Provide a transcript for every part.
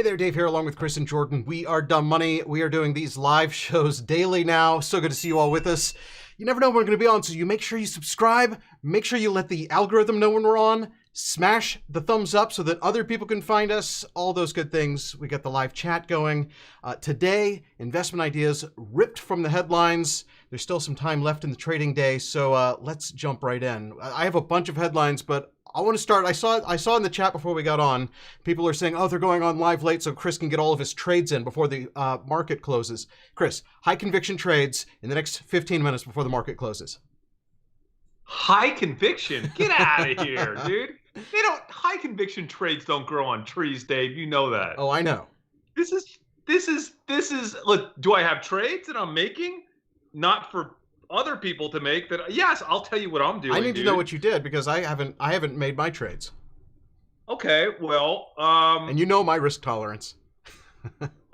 Hey there, Dave here, along with Chris and Jordan. We are Dumb Money. We are doing these live shows daily now. So good to see you all with us. You never know when we're going to be on, so you make sure you subscribe. Make sure you let the algorithm know when we're on. Smash the thumbs up so that other people can find us. All those good things. We got the live chat going. Today, investment ideas ripped from the headlines. There's still some time left in the trading day, so let's jump right in. I have a bunch of headlines, but I want to start. I saw in the chat before we got on, people are saying, oh, they're going on live late so Chris can get all of his trades in before the market closes. Chris, high conviction trades in the next 15 minutes before the market closes. High conviction? Get out of here, dude. High conviction trades don't grow on trees, Dave. You know that. Oh, I know. This is, look, do I have trades that I'm making? Not for other people to make that. Yes, I'll tell you what I'm doing. I need to know what you did because I haven't made my trades. Okay, well, and you know my risk tolerance.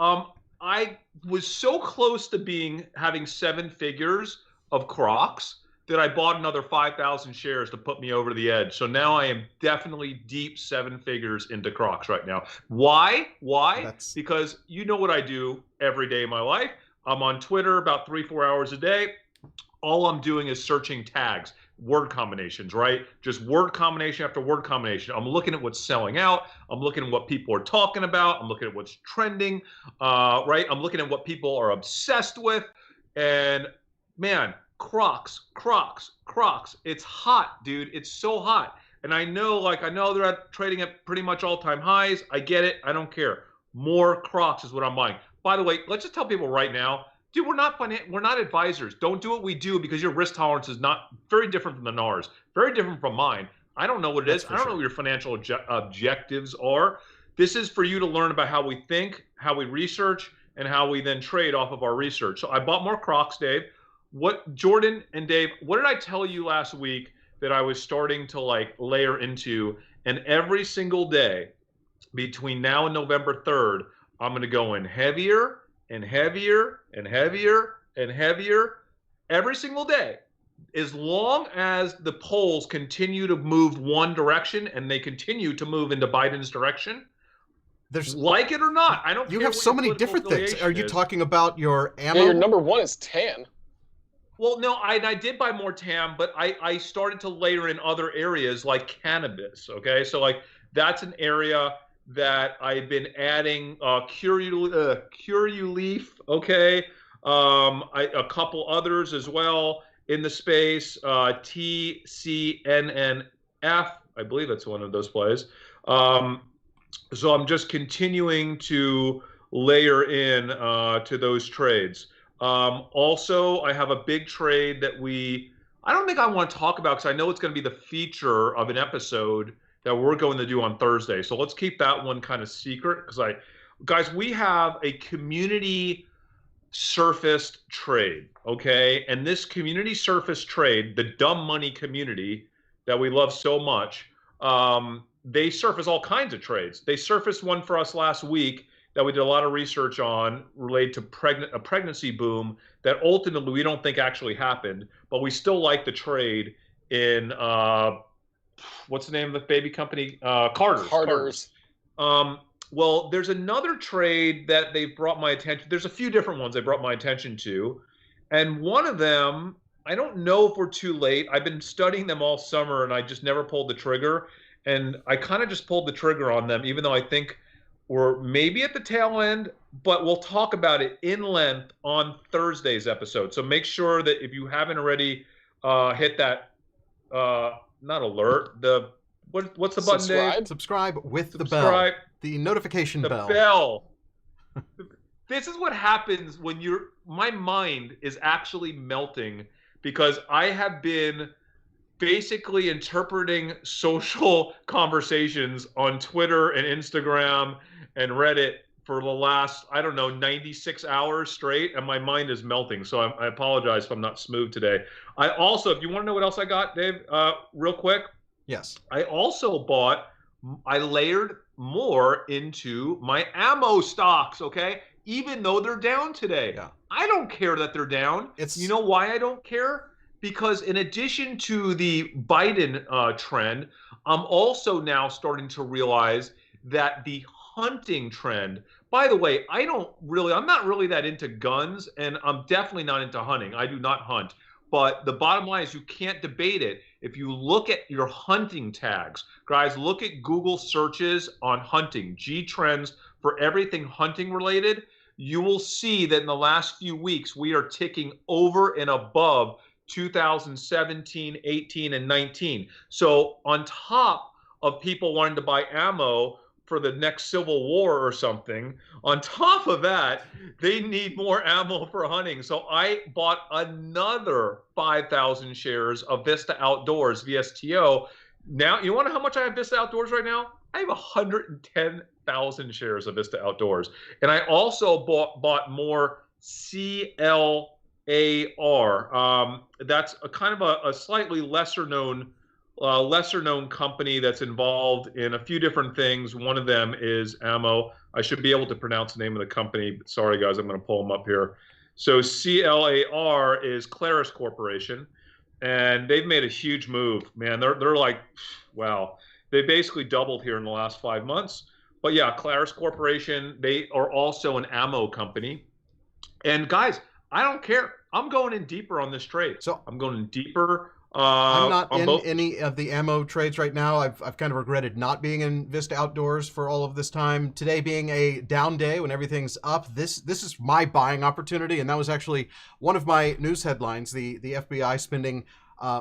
I was so close to having 7 figures of Crocs that I bought another 5,000 shares to put me over the edge. So now I am definitely deep 7 figures into Crocs right now. Why? Because you know what I do every day of my life. I'm on Twitter about 3-4 hours a day. All I'm doing is searching tags, word combinations, right? Just word combination after word combination. I'm looking at what's selling out. I'm looking at what people are talking about. I'm looking at what's trending, right? I'm looking at what people are obsessed with. And man, Crocs. It's hot, dude. It's so hot. And I know they're trading at pretty much all-time highs. I get it. I don't care. More Crocs is what I'm buying. By the way, let's just tell people right now, dude, we're not advisors. Don't do what we do because your risk tolerance is not very different than ours. Very different from mine. I don't know what it is. I don't know what your financial objectives are. This is for you to learn about how we think, how we research, and how we then trade off of our research. So I bought more Crocs, Dave. Jordan and Dave, what did I tell you last week that I was starting to layer into? And every single day between now and November 3rd, I'm going to go in heavier and heavier and heavier and heavier every single day, as long as the polls continue to move one direction and they continue to move into Biden's direction. There's like it or not. I don't care. You have so many different things. Are you talking about your ammo? Yeah, your number one is tan. Well, no, I did buy more TAM, but I started to layer in other areas like cannabis. Okay, so that's an area that I've been adding Curaleaf, okay, a couple others as well in the space, TCNNF, I believe that's one of those plays. So I'm just continuing to layer in to those trades. Also, I have a big trade that I don't think I want to talk about because I know it's going to be the feature of an episode that we're going to do on Thursday. So let's keep that one kind of secret because guys, we have a community surfaced trade, okay? And this community surface trade, the Dumb Money community that we love so much, they surface all kinds of trades. They surfaced one for us last week that we did a lot of research on related to a pregnancy boom that ultimately we don't think actually happened, but we still like the trade in what's the name of the baby company? Carter's. Well, there's another trade that they've brought my attention. There's a few different ones they brought my attention to. And one of them, I don't know if we're too late. I've been studying them all summer and I just never pulled the trigger. And I kind of just pulled the trigger on them, even though I think we're maybe at the tail end, but we'll talk about it in length on Thursday's episode. So make sure that if you haven't already hit that, not alert, what's the button, Dave? Subscribe with the bell. The notification bell. This is what happens when my mind is actually melting because I have been basically interpreting social conversations on Twitter and Instagram and Reddit for the last, 96 hours straight, and my mind is melting. So I apologize if I'm not smooth today. I also, if you want to know what else I got, Dave, real quick. Yes. I also I layered more into my ammo stocks, okay? Even though they're down today. Yeah. I don't care that they're down. You know why I don't care? Because in addition to the Biden trend, I'm also now starting to realize that the hunting trend. By the way, I'm not really that into guns, and I'm definitely not into hunting. I do not hunt. But the bottom line is you can't debate it. If you look at your hunting tags, guys, look at Google searches on hunting, G trends for everything hunting related, you will see that in the last few weeks, we are ticking over and above 2017, 18, and 19. So on top of people wanting to buy ammo for the next Civil War or something, on top of that, they need more ammo for hunting. So I bought another 5,000 shares of Vista Outdoors, VSTO. Now, you want to know how much I have Vista Outdoors right now? I have 110,000 shares of Vista Outdoors. And I also bought more CLAR. That's a kind of a slightly lesser known company that's involved in a few different things. One of them is ammo. I should be able to pronounce the name of the company. Sorry, guys, I'm going to pull them up here. So CLAR is Claris Corporation, and they've made a huge move. Man, they're like, wow. They basically doubled here in the last 5 months. But yeah, Claris Corporation, they are also an ammo company. And guys, I don't care. I'm going in deeper on this trade. So I'm going in deeper. I'm not on in both. any of the ammo trades right now. I've kind of regretted not being in Vista Outdoors for all of this time. Today being a down day when everything's up, this is my buying opportunity, and that was actually one of my news headlines. The FBI spending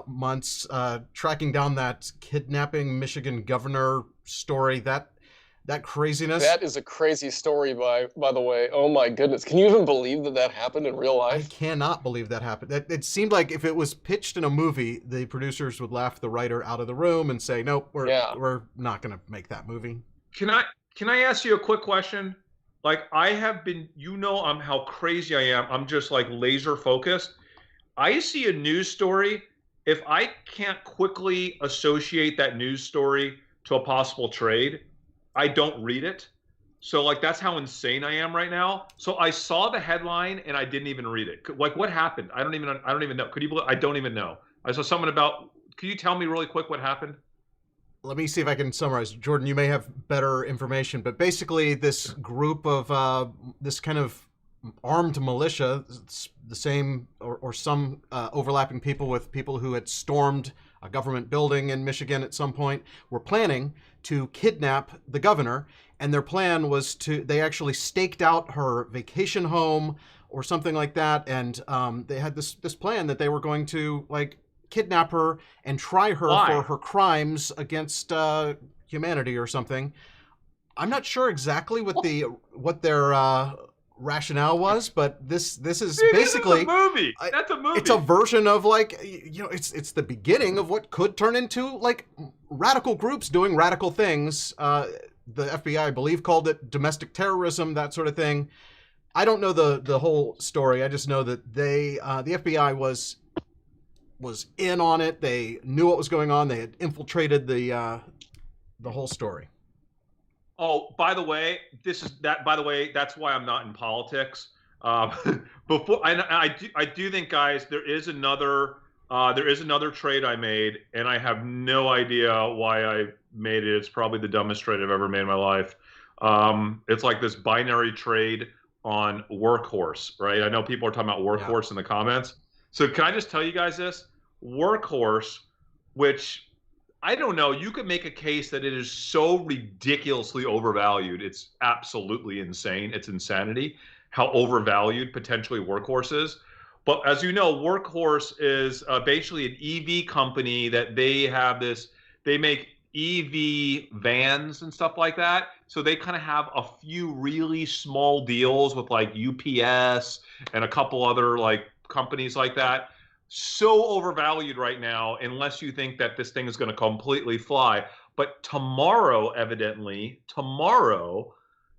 months tracking down that kidnapping Michigan governor story. That craziness. That is a crazy story, by the way. Oh my goodness. Can you even believe that happened in real I life? cannot believe that happened. It seemed like if it was pitched in a movie, the producers would laugh the writer out of the room and say, "Nope, we're not going to make that movie." Can I ask you a quick question? Like I have been, I'm how crazy I am. I'm just like laser focused. I see a news story. If I can't quickly associate that news story to a possible trade, I don't read it. So like that's how insane I am right now. So I saw the headline and I didn't even read it. Like what happened? I don't even know. Could you believe? I don't even know. I saw something about. Could you tell me really quick what happened? Let me see if I can summarize. Jordan, you may have better information, but basically this group of this kind of armed militia, the same or some overlapping people with people who had stormed a government building in Michigan at some point, were planning to kidnap the governor. And their plan was they actually staked out her vacation home or something like that. And they had this plan that they were going to like kidnap her and try her for her crimes against humanity or something. I'm not sure exactly what their rationale was, but this is basically this is a movie. That's a movie. It's a version of like, it's the beginning of what could turn into like radical groups doing radical things. The FBI, I believe, called it domestic terrorism, that sort of thing. I don't know the whole story. I just know that the FBI was in on it. They knew what was going on. They had infiltrated the whole story. Oh, by the way, that's why I'm not in politics. Before I do think, guys, there is another trade I made, and I have no idea why I made it. It's probably the dumbest trade I've ever made in my life. It's like this binary trade on Workhorse, right? I know people are talking about Workhorse in the comments. So can I just tell you guys this? Workhorse, which I don't know, you could make a case that it is so ridiculously overvalued. It's absolutely insane. It's insanity how overvalued potentially Workhorse is. But as you know, Workhorse is basically an EV company that they make EV vans and stuff like that. So they kind of have a few really small deals with like UPS and a couple other like companies like that. So overvalued right now, unless you think that this thing is going to completely fly. But tomorrow,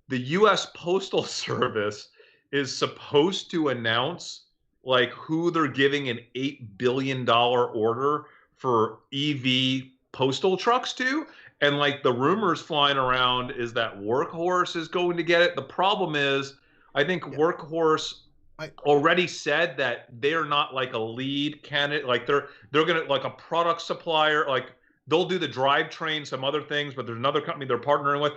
the U.S. Postal Service is supposed to announce like who they're giving an $8 billion order for EV postal trucks to. And like the rumors flying around is that Workhorse is going to get it. The problem is, I think Workhorse already said that they're not like a lead candidate. Like they're gonna like a product supplier. Like they'll do the drivetrain, some other things, but there's another company they're partnering with.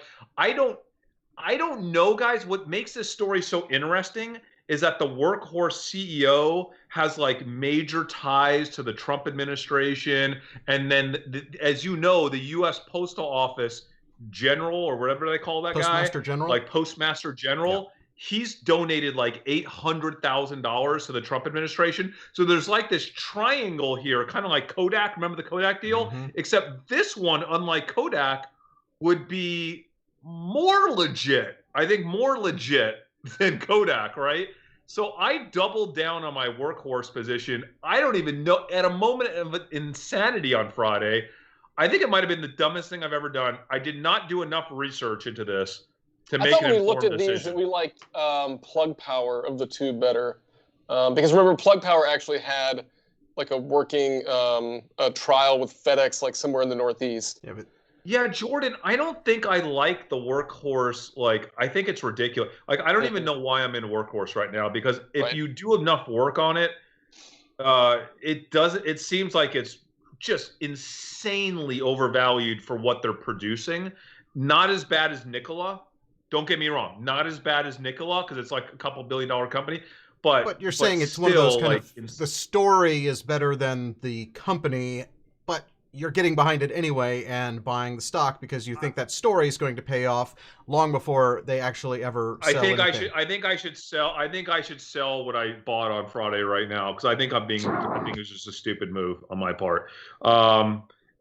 I don't know, guys. What makes this story so interesting is that the Workhorse CEO has like major ties to the Trump administration, and then, as you know, the U.S. Postal Office General or whatever they call that guy, Postmaster General. like Postmaster Yeah. General. He's donated like $800,000 to the Trump administration. So there's like this triangle here, kind of like Kodak. Remember the Kodak deal? Mm-hmm. Except this one, unlike Kodak, would be more legit. I think more legit than Kodak, right? So I doubled down on my Workhorse position. I don't even know, at a moment of insanity on Friday, I think it might have been the dumbest thing I've ever done. I did not do enough research into this to I make thought an when we looked informed at these decision. that we liked Plug Power of the two better. Because remember, Plug Power actually had like a working a trial with FedEx like somewhere in the Northeast. Yeah, but Yeah, Jordan, I don't think I like the Workhorse. Like, I think it's ridiculous. Like, I don't even know why I'm in Workhorse right now, because if Right. you do enough work on it, it seems like it's just insanely overvalued for what they're producing. Not as bad as Nikola. Don't get me wrong. Not as bad as Nikola, because it's like a couple $1 billion company. But you're saying it's one of still, those kind like, of, the story is better than the company, but you're getting behind it anyway and buying the stock because you think that story is going to pay off long before they actually ever sell anything. I think I should sell. I think I should sell what I bought on Friday right now, because I think it's just a stupid move on my part.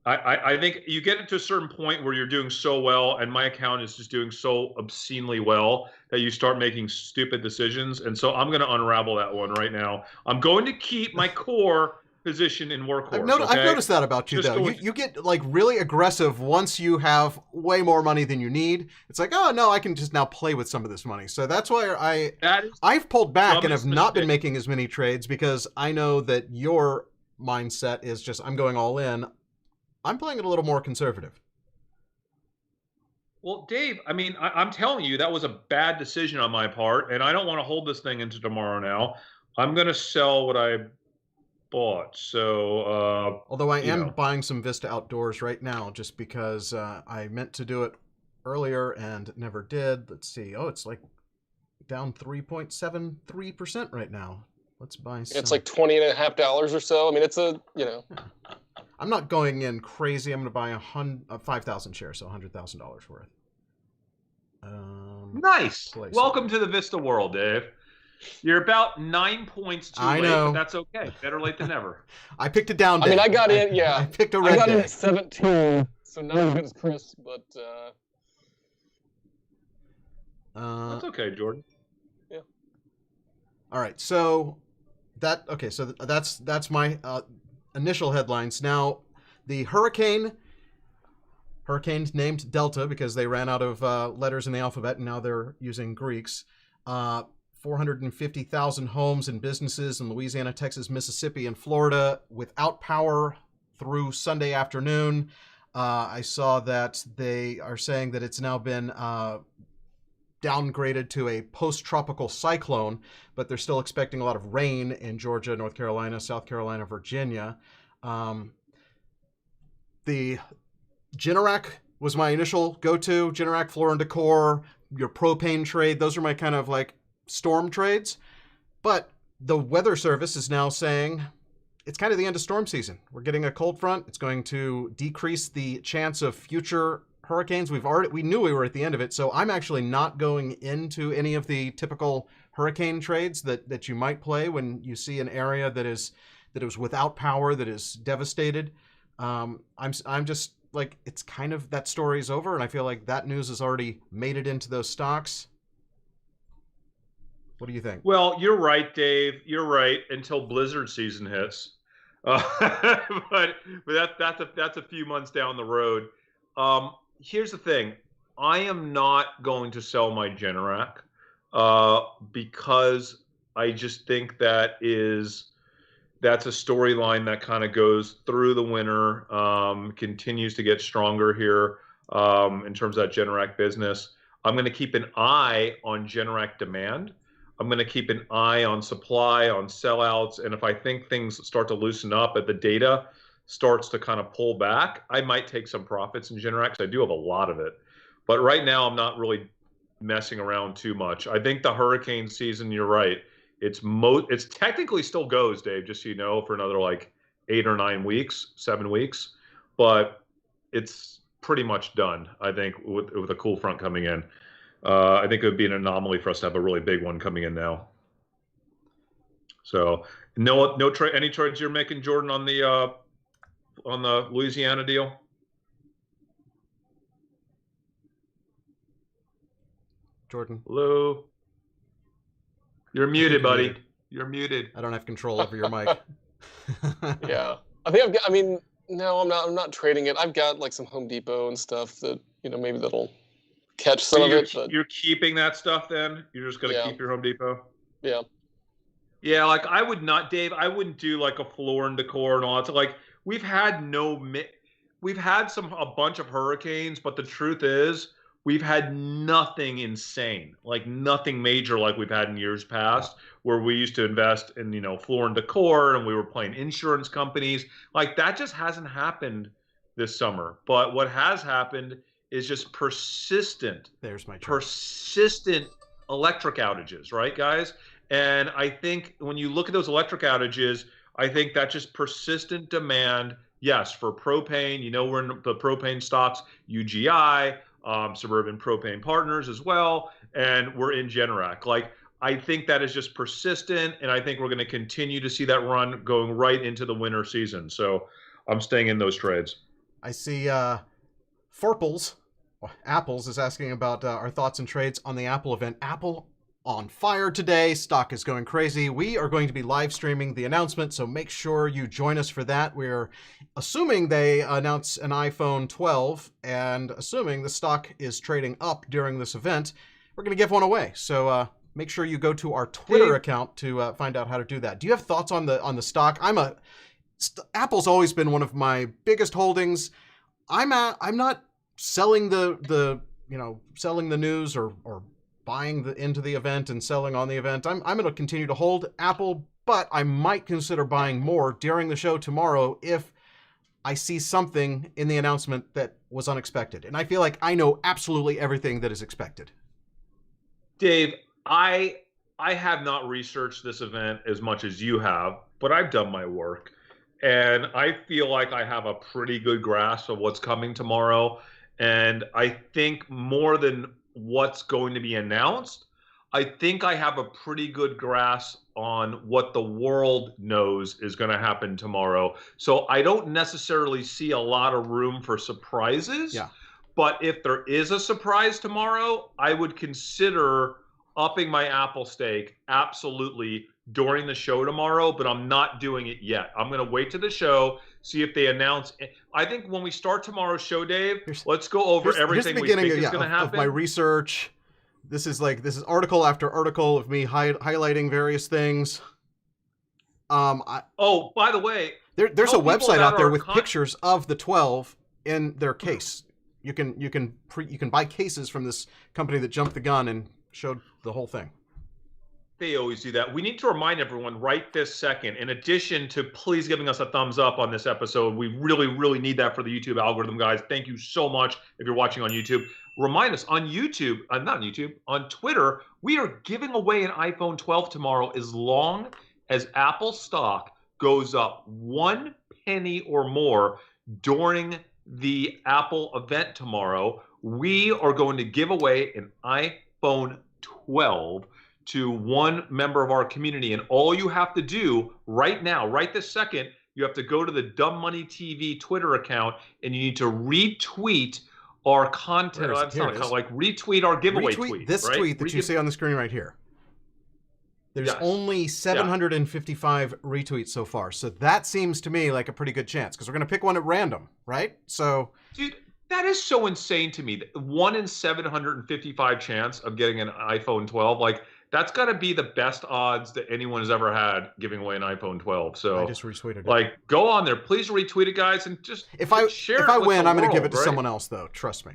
I think you get to a certain point where you're doing so well, and my account is just doing so obscenely well that you start making stupid decisions. And so I'm going to unravel that one right now. I'm going to keep my core position in Workhorse. I've noticed that about you, Just though. You get like really aggressive once you have way more money than you need. It's like, oh no, I can just now play with some of this money. So that's why I've pulled back and have not been making as many trades, because I know that your mindset is just, I'm going all in. I'm playing it a little more conservative. Well, Dave, I mean, I'm telling you, that was a bad decision on my part, and I don't want to hold this thing into tomorrow now. I'm going to sell what I bought. So, although I am buying some Vista Outdoors right now, just because I meant to do it earlier and never did. Let's see. Oh, it's like down 3.73% right now. Let's buy some. It's like $20.50 or so. I mean, it's a, I'm not going in crazy. I'm going to buy 5,000 shares, so $100,000 worth. Nice. Welcome to the Vista world, Dave. You're about 9 points too late, but that's okay. Better late than never. I picked it down. I mean, I got in. Yeah, I picked a red. I got in at 17, so not as good as Chris, but that's okay, Jordan. Yeah. All right, so that's my initial headlines. Now, the hurricane's named Delta because they ran out of letters in the alphabet, and now they're using Greeks. 450,000 homes and businesses in Louisiana, Texas, Mississippi, and Florida without power through Sunday afternoon. I saw that they are saying that it's now been downgraded to a post-tropical cyclone, but they're still expecting a lot of rain in Georgia, North Carolina, South Carolina, Virginia. The Generac was my initial go-to. Generac, Floor and Decor, your propane trade. Those are my kind of like storm trades. But the Weather Service is now saying it's kind of the end of storm season. We're getting a cold front. It's going to decrease the chance of future hurricanes. We knew we were at the end of it, so I'm actually not going into any of the typical hurricane trades that you might play when you see an area that is without power, that is devastated. I'm just like, it's kind of, that story's over, and I feel like that news has already made it into those stocks. What do you think? Well, you're right, Dave. You're right until blizzard season hits, but that's a few months down the road. Here's the thing: I am not going to sell my Generac because I just think that's a storyline that kind of goes through the winter, continues to get stronger here in terms of that Generac business. I'm going to keep an eye on Generac demand. I'm going to keep an eye on supply, on sellouts, and if I think things start to loosen up, the data starts to kind of pull back, I might take some profits in Generac. I do have a lot of it, but right now I'm not really messing around too much. I think the hurricane season, you're right. It's technically still goes, Dave, just so you know, for another like 8 or 9 weeks, 7 weeks, but it's pretty much done. I think with a cool front coming in, I think it would be an anomaly for us to have a really big one coming in now. So any trades you're making, Jordan, on the Louisiana deal? Jordan. Hello. You're muted, buddy. You're muted. I don't have control over your mic. Yeah, I think I mean, no, I'm not trading it. I've got like some Home Depot and stuff that maybe that'll catch some of it. But you're keeping that stuff then? You're just gonna keep your Home Depot? Yeah. Yeah, like I would not, Dave. I wouldn't do like a floor and decor and all that. So like we've had a bunch of hurricanes, but the truth is we've had nothing insane, like nothing major like we've had in years past, where we used to invest in, floor and decor and we were playing insurance companies. Like that just hasn't happened this summer. But what has happened is just persistent electric outages, right, guys? And I think when you look at those electric outages, I think that just persistent demand, yes, for propane, we're in the propane stocks, UGI, Suburban Propane Partners as well, and we're in Generac. Like, I think that is just persistent, and I think we're going to continue to see that run going right into the winter season. So I'm staying in those trades. I see Apples is asking about our thoughts and trades on the Apple event. Apple on fire today. Stock is going crazy. We are going to be live streaming the announcement, so make sure you join us for that. We're assuming they announce an iPhone 12, and assuming the stock is trading up during this event, we're going to give one away. So make sure you go to our Twitter account to find out how to do that. Do you have thoughts on the stock? Apple's always been one of my biggest holdings. I'm not selling selling the news or buying into the event and selling on the event. I'm going to continue to hold Apple, but I might consider buying more during the show tomorrow if I see something in the announcement that was unexpected. And I feel like I know absolutely everything that is expected. Dave, I have not researched this event as much as you have, but I've done my work. And I feel like I have a pretty good grasp of what's coming tomorrow. And I think more than what's going to be announced, I think I have a pretty good grasp on what the world knows is going to happen tomorrow. So I don't necessarily see a lot of room for surprises. Yeah. But if there is a surprise tomorrow, I would consider upping my Apple stake absolutely during the show tomorrow, but I'm not doing it yet. I'm going to wait to the show, see if they announce. I think when we start tomorrow's show, Dave, let's go over everything we think is going to happen. Of my research. This is article after article of me highlighting various things. By the way, there's a website out there with pictures of the 12 in their case. You can buy cases from this company that jumped the gun and showed the whole thing. They always do that. We need to remind everyone right this second, in addition to please giving us a thumbs up on this episode, we really, really need that for the YouTube algorithm, guys. Thank you so much if you're watching on YouTube. Remind us on YouTube, on Twitter, we are giving away an iPhone 12 tomorrow as long as Apple stock goes up 1 penny or more during the Apple event tomorrow. We are going to give away an iPhone 12 to one member of our community. And all you have to do right now, right this second, you have to go to the Dumb Money TV Twitter account and you need to retweet our content. Retweet our giveaway tweet. This tweet that you see on the screen right here. There's only 755 retweets so far. So that seems to me like a pretty good chance because we're going to pick one at random, right? So, dude, that is so insane to me. 1 in 755 chance of getting an iPhone 12. Like, that's got to be the best odds that anyone has ever had giving away an iPhone 12. So I just retweeted it. Like, go on there, please retweet it, guys, and just share it. If I win, I'm going to give it to right? someone else, though. Trust me.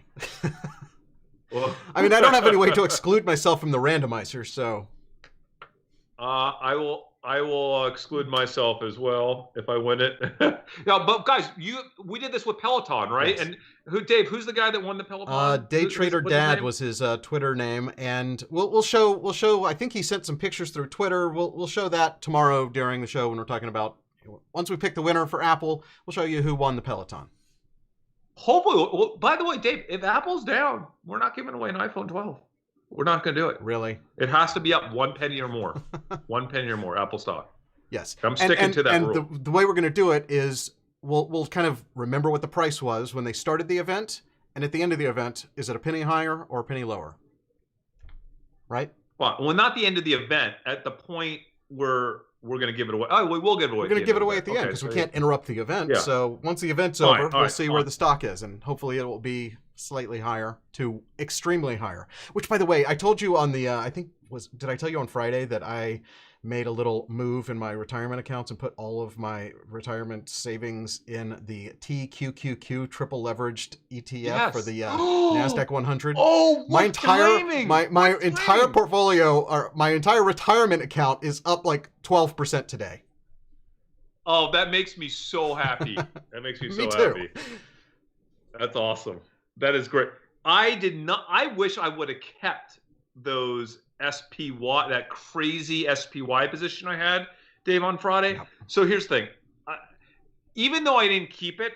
I mean, I don't have any way to exclude myself from the randomizer, so. I will exclude myself as well if I win it. Yeah, but guys, we did this with Peloton, right? Yes. Dave? Who's the guy that won the Peloton? Day Trader What's his Dad name? was his Twitter name, and we'll show. I think he sent some pictures through Twitter. We'll show that tomorrow during the show when we're talking about, once we pick the winner for Apple. We'll show you who won the Peloton. Hopefully. Well, by the way, Dave, if Apple's down, we're not giving away an iPhone 12. We're not going to do it. Really? It has to be up 1 penny or more. 1 penny or more, Apple stock. Yes. I'm sticking to that rule. And the way we're going to do it is we'll kind of remember what the price was when they started the event, and at the end of the event, is it a penny higher or a penny lower? Right? Well, not the end of the event. At the point where we're going to give it away. Oh, we will give it away. We're going to give it away at the end because we can't interrupt the event. Yeah. So once the event's over, we'll see where the stock is, and hopefully it will be slightly higher to extremely higher. Which, by the way, I told you on the did I tell you on Friday that I made a little move in my retirement accounts and put all of my retirement savings in the TQQQ triple leveraged ETF for the NASDAQ 100. Oh, my entire portfolio, or my entire retirement account, is up like 12% today. Oh, that makes me so happy. That makes me so happy. That's awesome. That is great. I wish I would have kept those SPY, that crazy SPY position I had, Dave, on Friday. Yep. So here's the thing. Even though I didn't keep it,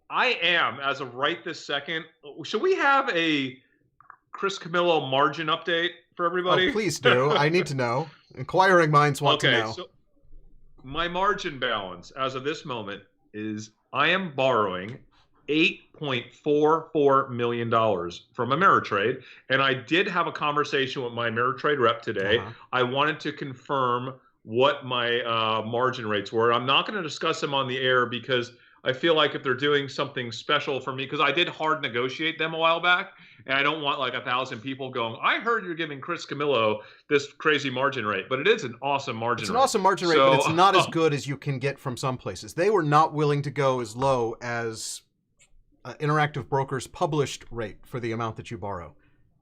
I am, as of right this second, should we have a Chris Camillo margin update for everybody? Oh, please do. I need to know. Inquiring minds want to know. So my margin balance as of this moment is I am borrowing $8.44 million from Ameritrade. And I did have a conversation with my Ameritrade rep today. I wanted to confirm what my margin rates were. I'm not going to discuss them on the air because I feel like if they're doing something special for me, because I did hard negotiate them a while back, and I don't want like 1,000 people going, I heard you're giving Chris Camillo this crazy margin rate, but it is an awesome margin rate. It's an awesome margin rate, but it's not as good as you can get from some places. They were not willing to go as low as Interactive Brokers published rate for the amount that you borrow,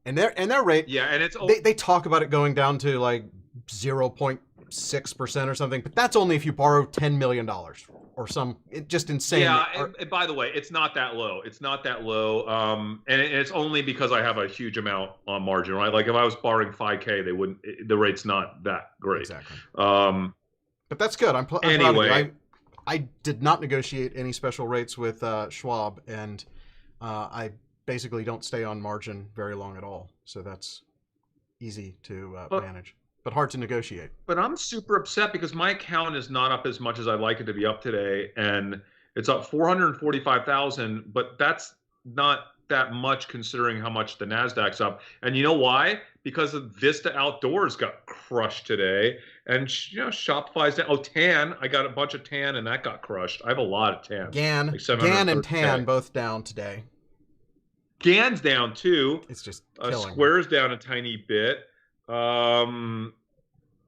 and their rate, and it's they talk about it going down to like 0.6% or something, but that's only if you borrow $10 million or just insane. Yeah, and by the way, it's not that low. It's not that low, and it's only because I have a huge amount on margin, right? Like if I was borrowing $5K, the rate's not that great. Exactly. But that's good. I'm proud of you. I did not negotiate any special rates with Schwab, and I basically don't stay on margin very long at all. So that's easy to manage, but hard to negotiate. But I'm super upset because my account is not up as much as I'd like it to be up today, and it's up 445,000. But that's not that much considering how much the Nasdaq's up. And you know why? Because of Vista Outdoors got crushed today, and Shopify's down. Oh, Tan, I got a bunch of Tan, and that got crushed. I have a lot of Tan. GAN and Tan both down today. GAN's down too. It's just killing. Square's down a tiny bit. Dave,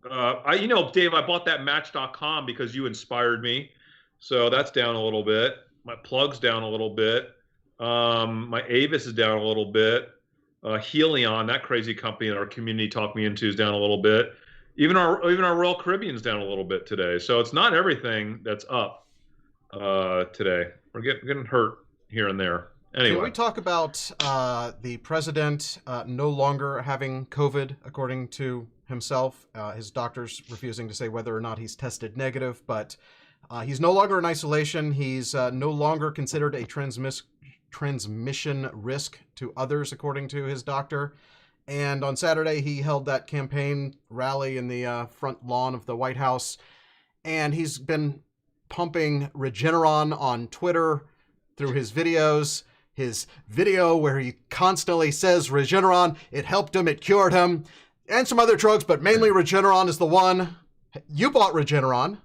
I bought that Match.com because you inspired me, so that's down a little bit. My Plug's down a little bit. My Avis is down a little bit. Helion, that crazy company that our community talked me into, is down a little bit. Even our Royal Caribbean's down a little bit today. So it's not everything that's up today. We're getting hurt here and there. Anyway, can we talk about the president no longer having COVID, according to himself? His doctors refusing to say whether or not he's tested negative, but he's no longer in isolation. He's no longer considered a transmission risk to others, according to his doctor. And on Saturday, he held that campaign rally in the front lawn of the White House, and he's been pumping Regeneron on Twitter through his videos. His video where he constantly says Regeneron, it helped him, it cured him, and some other drugs, but mainly Regeneron is the one. You bought Regeneron.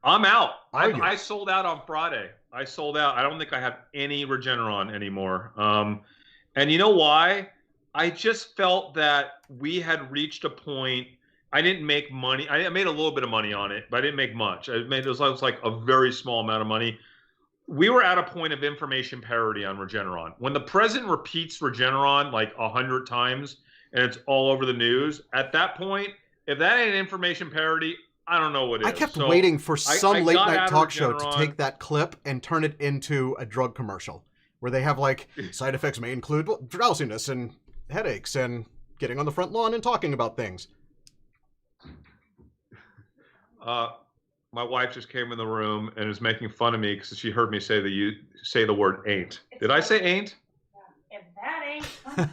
I'm out. I sold out on Friday. I sold out. I don't think I have any Regeneron anymore. And you know why? I just felt that we had reached a point. I didn't make money. I made a little bit of money on it, but I didn't make much. It was like a very small amount of money. We were at a point of information parity on Regeneron. When the president repeats Regeneron like 100 times and it's all over the news, at that point, if that ain't information parity, I don't know what is. I kept waiting for some late night talk show to take that clip and turn it into a drug commercial. where they have like side effects may include drowsiness and headaches and getting on the front lawn and talking about things. My wife just came in the room and is making fun of me because she heard me say the word ain't. Did I say ain't? Yeah. If that ain't something.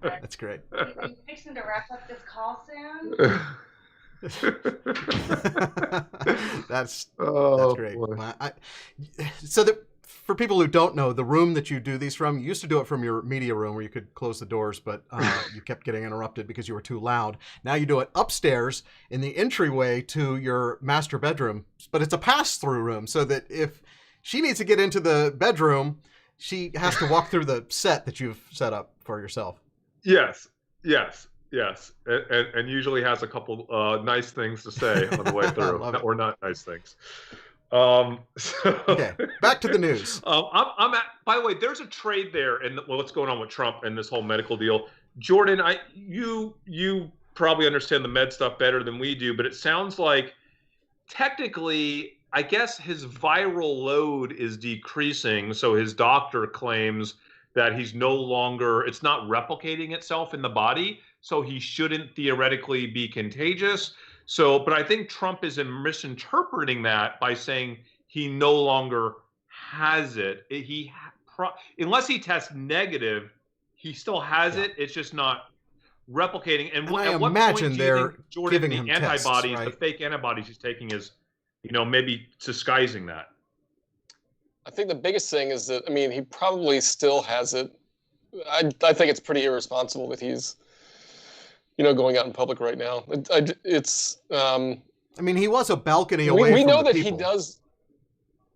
That's great. Are you fixing to wrap up this call soon? That's Oh, great. boy. So that for people who don't know, the room that you do these from, you used to do it from your media room where you could close the doors, but you kept getting interrupted because you were too loud. Now you do it upstairs in the entryway to your master bedroom, but it's a pass-through room so that if she needs to get into the bedroom, she has to walk through the set that you've set up for yourself. Yes, and usually has a couple nice things to say on the way through, or not nice things. Okay, back to the news. By the way, there's a trade there, and what's going on with Trump and this whole medical deal. Jordan, you probably understand the med stuff better than we do, but it sounds like technically, I guess his viral load is decreasing, so his doctor claims that he's no longer, it's not replicating itself in the body, so he shouldn't theoretically be contagious. So, but I think Trump is misinterpreting that by saying he no longer has it. Unless he tests negative, he still has it. It's just not replicating. And I at what imagine point do you they're think, Jordan, giving the him antibodies, tests, right? the fake antibodies he's taking is, maybe disguising that? I think the biggest thing is that, I mean, he probably still has it. I think it's pretty irresponsible that he's, going out in public right now. I mean, he was a balcony away we from know the that people. he does.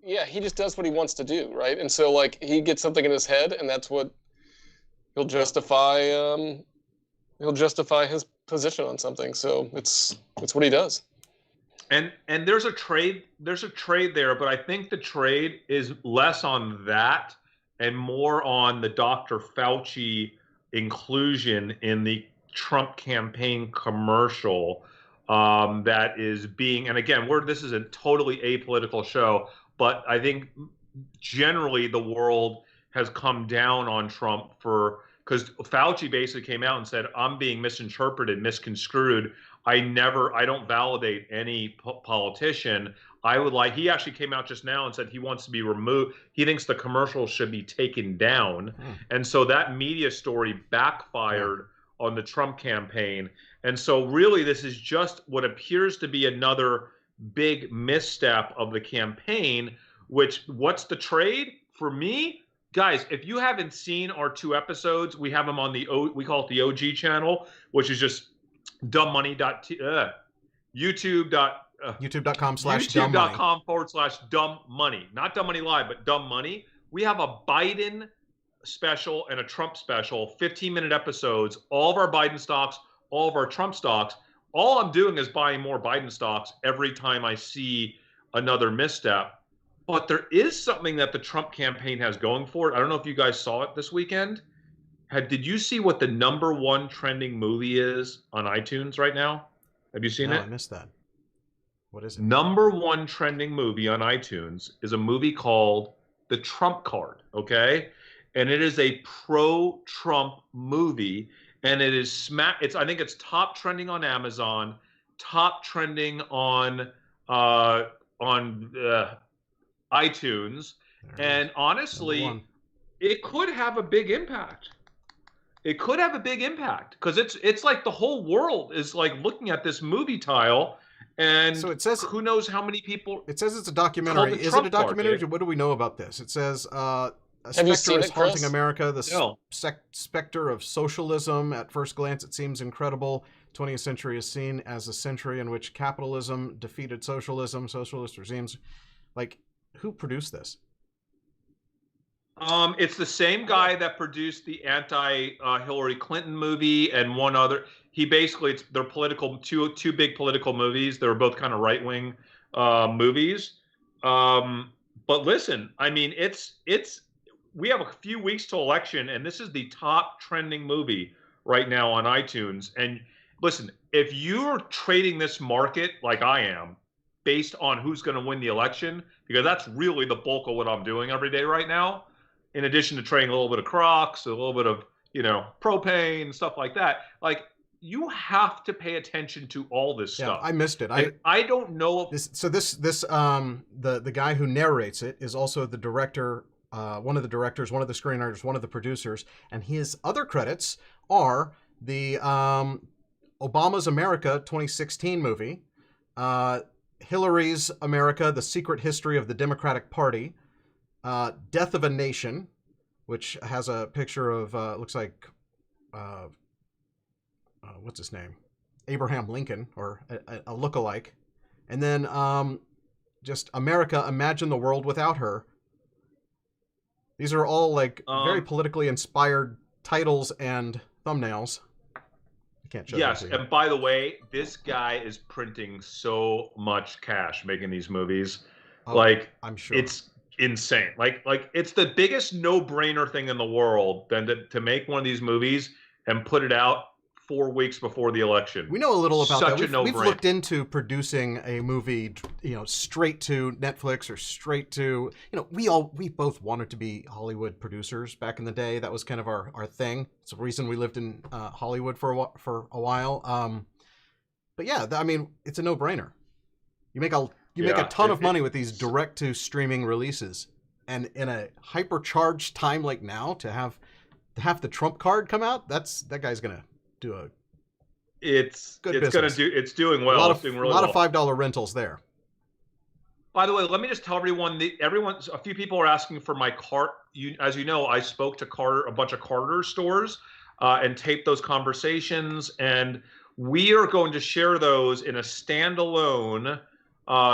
Yeah, he just does what he wants to do, right? And so, like, he gets something in his head, and that's what he'll justify. He'll justify his position on something. So it's what he does. And there's a trade there, but I think the trade is less on that and more on the Dr. Fauci inclusion in the Trump campaign commercial that is being, and again, this is a totally apolitical show, but I think generally the world has come down on Trump because Fauci basically came out and said, I'm being misinterpreted, misconstrued. I don't validate any politician. He actually came out just now and said he wants to be removed. He thinks the commercials should be taken down. And so that media story backfired on the Trump campaign. And so really this is just what appears to be another big misstep of the campaign, what's the trade? For me, guys, if you haven't seen our 2 episodes, we have them on we call it the OG channel, which is just YouTube.com/dumb money. Not Dumb Money Live, but Dumb Money. We have a Biden special and a Trump special, 15-minute episodes, all of our Biden stocks, all of our Trump stocks. All I'm doing is buying more Biden stocks every time I see another misstep. But there is something that the Trump campaign has going for it. I don't know if you guys saw it this weekend. Did you see what the #1 trending movie is on iTunes right now? Have you seen it? I missed that. What is it? #1 trending movie on iTunes is a movie called The Trump Card, okay? And it is a pro-Trump movie, and it is I think it's top trending on Amazon, top trending on iTunes, and honestly, it could have a big impact. It could have a big impact because it's like the whole world is like looking at this movie tile, and so it says, who knows how many people. It says it's a documentary. Is it a documentary? What do we know about this? It says a specter is haunting America. The specter of socialism. At first glance, it seems incredible. 20th century is seen as a century in which capitalism defeated socialism. Socialist regimes, like, who produced this? It's the same guy that produced the anti-Hillary Clinton movie and one other. They're political, two big political movies. They were both kind of right-wing movies. But listen, I mean, we have a few weeks to election, and this is the top trending movie right now on iTunes. And listen, if you're trading this market like I am, based on who's going to win the election, because that's really the bulk of what I'm doing every day right now. In addition to trading a little bit of Crocs, a little bit of, propane, stuff like that. Like, you have to pay attention to all this stuff. I missed it. I don't know. The guy who narrates it is also the director, one of the directors, one of the screenwriters, one of the producers, and his other credits are the Obama's America 2016 movie, Hillary's America: The Secret History of the Democratic Party, Death of a Nation, which has a picture of looks like what's his name, Abraham Lincoln, or a lookalike, and then just America: Imagine the World Without Her. These are all like very politically inspired titles and thumbnails. I can't show. Yes, and by the way, this guy is printing so much cash making these movies. Like, I'm sure it's insane. Like it's the biggest no-brainer thing in the world than to make one of these movies and put it out 4 weeks before the election. We know a little about Such that. We've no-brainer. looked into producing a movie, straight to Netflix or straight to, we both wanted to be Hollywood producers back in the day. That was kind of our thing. It's the reason we lived in Hollywood for a while. But yeah, I mean, it's a no-brainer. You make a ton of money with these direct to streaming releases, and in a hypercharged time like now, to have the Trump card come out, that guy's gonna do a it's business. It's doing well. It's doing really a lot well. of $5 rentals there. By the way, let me just tell everyone, a few people are asking for my cart. As you know, I spoke to a bunch of Carter stores and taped those conversations, and we are going to share those in a standalone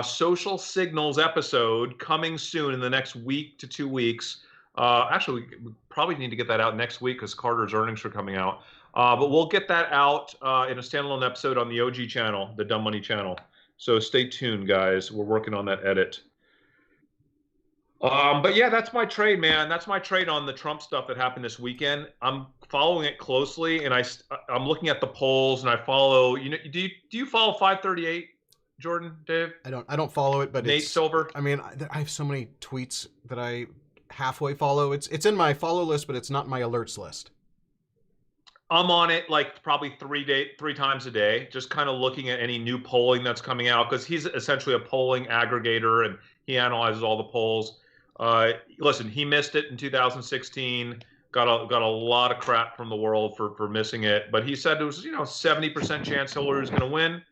Social Signals episode coming soon in the next week to 2 weeks. Actually, we probably need to get that out next week because Carter's earnings are coming out. But we'll get that out in a standalone episode on the OG channel, the Dumb Money channel. So stay tuned, guys. We're working on that edit. But yeah, that's my trade, man. That's my trade on the Trump stuff that happened this weekend. I'm following it closely, and I'm looking at the polls, and I follow. Do you follow 538, Jordan, Dave? I don't follow it, but Nate Silver. I mean, I have so many tweets that I halfway follow. It's in my follow list, but it's not my alerts list. I'm on it like probably 3 times a day, just kind of looking at any new polling that's coming out, because he's essentially a polling aggregator and he analyzes all the polls. Listen, he missed it in 2016, got a lot of crap from the world for missing it, but he said it was 70% chance Hillary was going to win.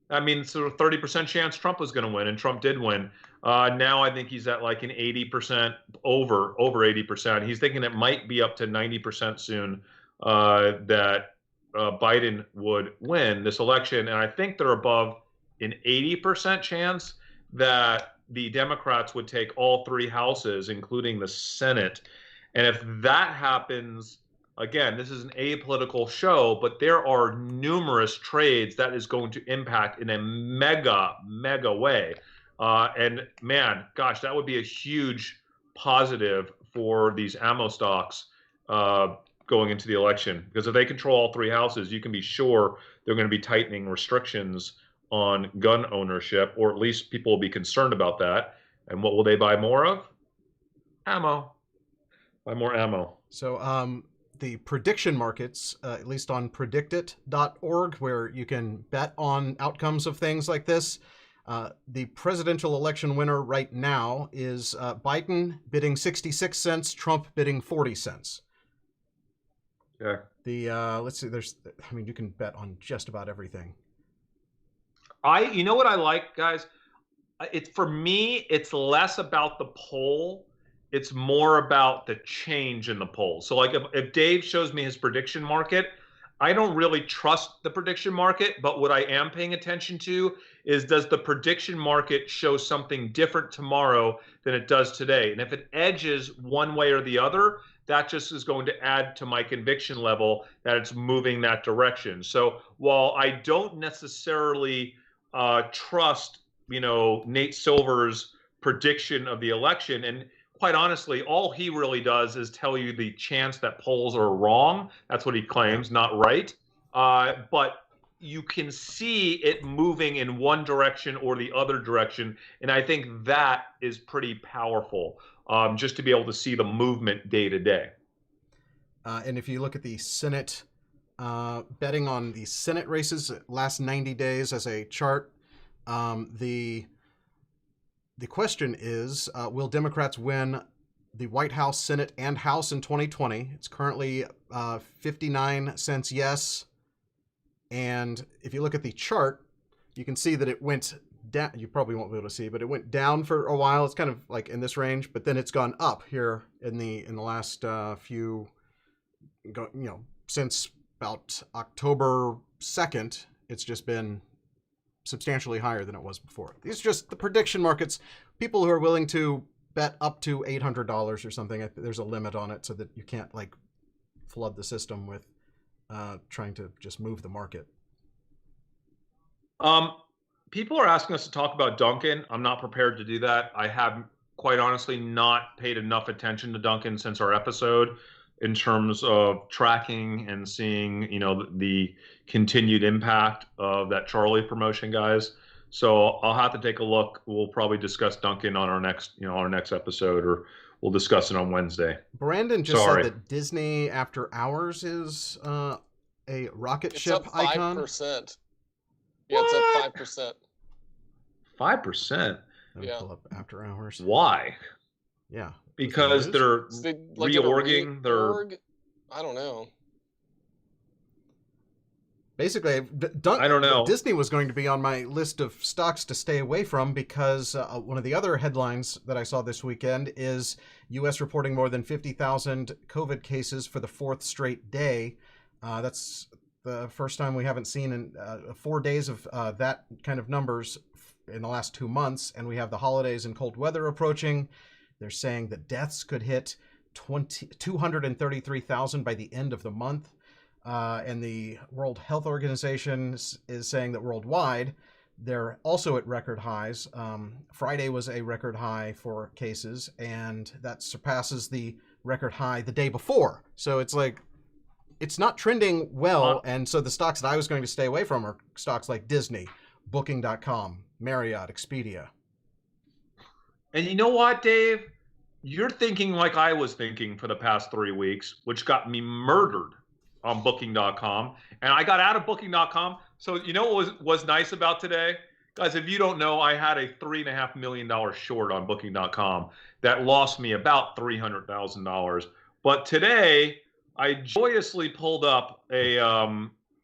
I mean, sort of 30% chance Trump was going to win, and Trump did win. Now I think he's at like an 80%, over 80%. He's thinking it might be up to 90% soon. That Biden would win this election. And I think they're above an 80% chance that the Democrats would take all 3 houses, including the Senate. And if that happens, again, this is an apolitical show, but there are numerous trades that is going to impact in a mega way. And man, gosh, that would be a huge positive for these ammo stocks going into the election, because if they control all 3 houses, you can be sure they're going to be tightening restrictions on gun ownership, or at least people will be concerned about that. And what will they buy more of? Ammo. Buy more ammo. So the prediction markets, at least on predictit.org, where you can bet on outcomes of things like this, the presidential election winner right now is Biden bidding 66 cents, Trump bidding 40 cents. Yeah. Let's see, you can bet on just about everything. You know what I like, guys? For me, it's less about the poll. It's more about the change in the poll. So like if Dave shows me his prediction market, I don't really trust the prediction market, but what I am paying attention to is, does the prediction market show something different tomorrow than it does today? And if it edges one way or the other, that just is going to add to my conviction level that it's moving that direction. So while I don't necessarily trust, Nate Silver's prediction of the election, and quite honestly, all he really does is tell you the chance that polls are wrong. That's what he claims, not right. But you can see it moving in one direction or the other direction, and I think that is pretty powerful, just to be able to see the movement day to day. And if you look at the Senate, betting on the Senate races last 90 days as a chart, the question is, will Democrats win the White House, Senate, and House in 2020? It's currently 59 cents yes. And if you look at the chart, you can see that it went down. You probably won't be able to see, but it went down for a while. It's kind of like in this range, but then it's gone up here in the last few, since about October 2nd. It's just been substantially higher than it was before. These are just the prediction markets. People who are willing to bet up to $800 or something. There's a limit on it so that you can't like flood the system with trying to just move the market. People are asking us to talk about Duncan. I'm not prepared to do that. I have, quite honestly, not paid enough attention to Duncan since our episode in terms of tracking and seeing, the continued impact of that Charlie promotion, guys. So I'll have to take a look. We'll probably discuss Duncan on our next episode, or we'll discuss it on Wednesday. Brandon just said that Disney After Hours is a rocket ship icon. 5%. Yeah, it's up 5%. 5%? Yeah. Pull up After Hours. Why? Yeah. Because they're reorging their... I don't know. Basically, I don't know. Disney was going to be on my list of stocks to stay away from because one of the other headlines that I saw this weekend is U.S. reporting more than 50,000 COVID cases for the fourth straight day. That's the first time we haven't seen in 4 days of that kind of numbers in the last 2 months. And we have the holidays and cold weather approaching. They're saying that deaths could hit 233,000 by the end of the month. And the World Health Organization is saying that worldwide, they're also at record highs. Friday was a record high for cases, and that surpasses the record high the day before. So it's like, it's not trending well. And so the stocks that I was going to stay away from are stocks like Disney, Booking.com, Marriott, Expedia. And you know what, Dave? You're thinking like I was thinking for the past 3 weeks, which got me murdered on Booking.com. And I got out of Booking.com. So you know what was nice about today? Guys, if you don't know, I had a $3.5 million short on Booking.com that lost me about $300,000. But today, I joyously pulled up a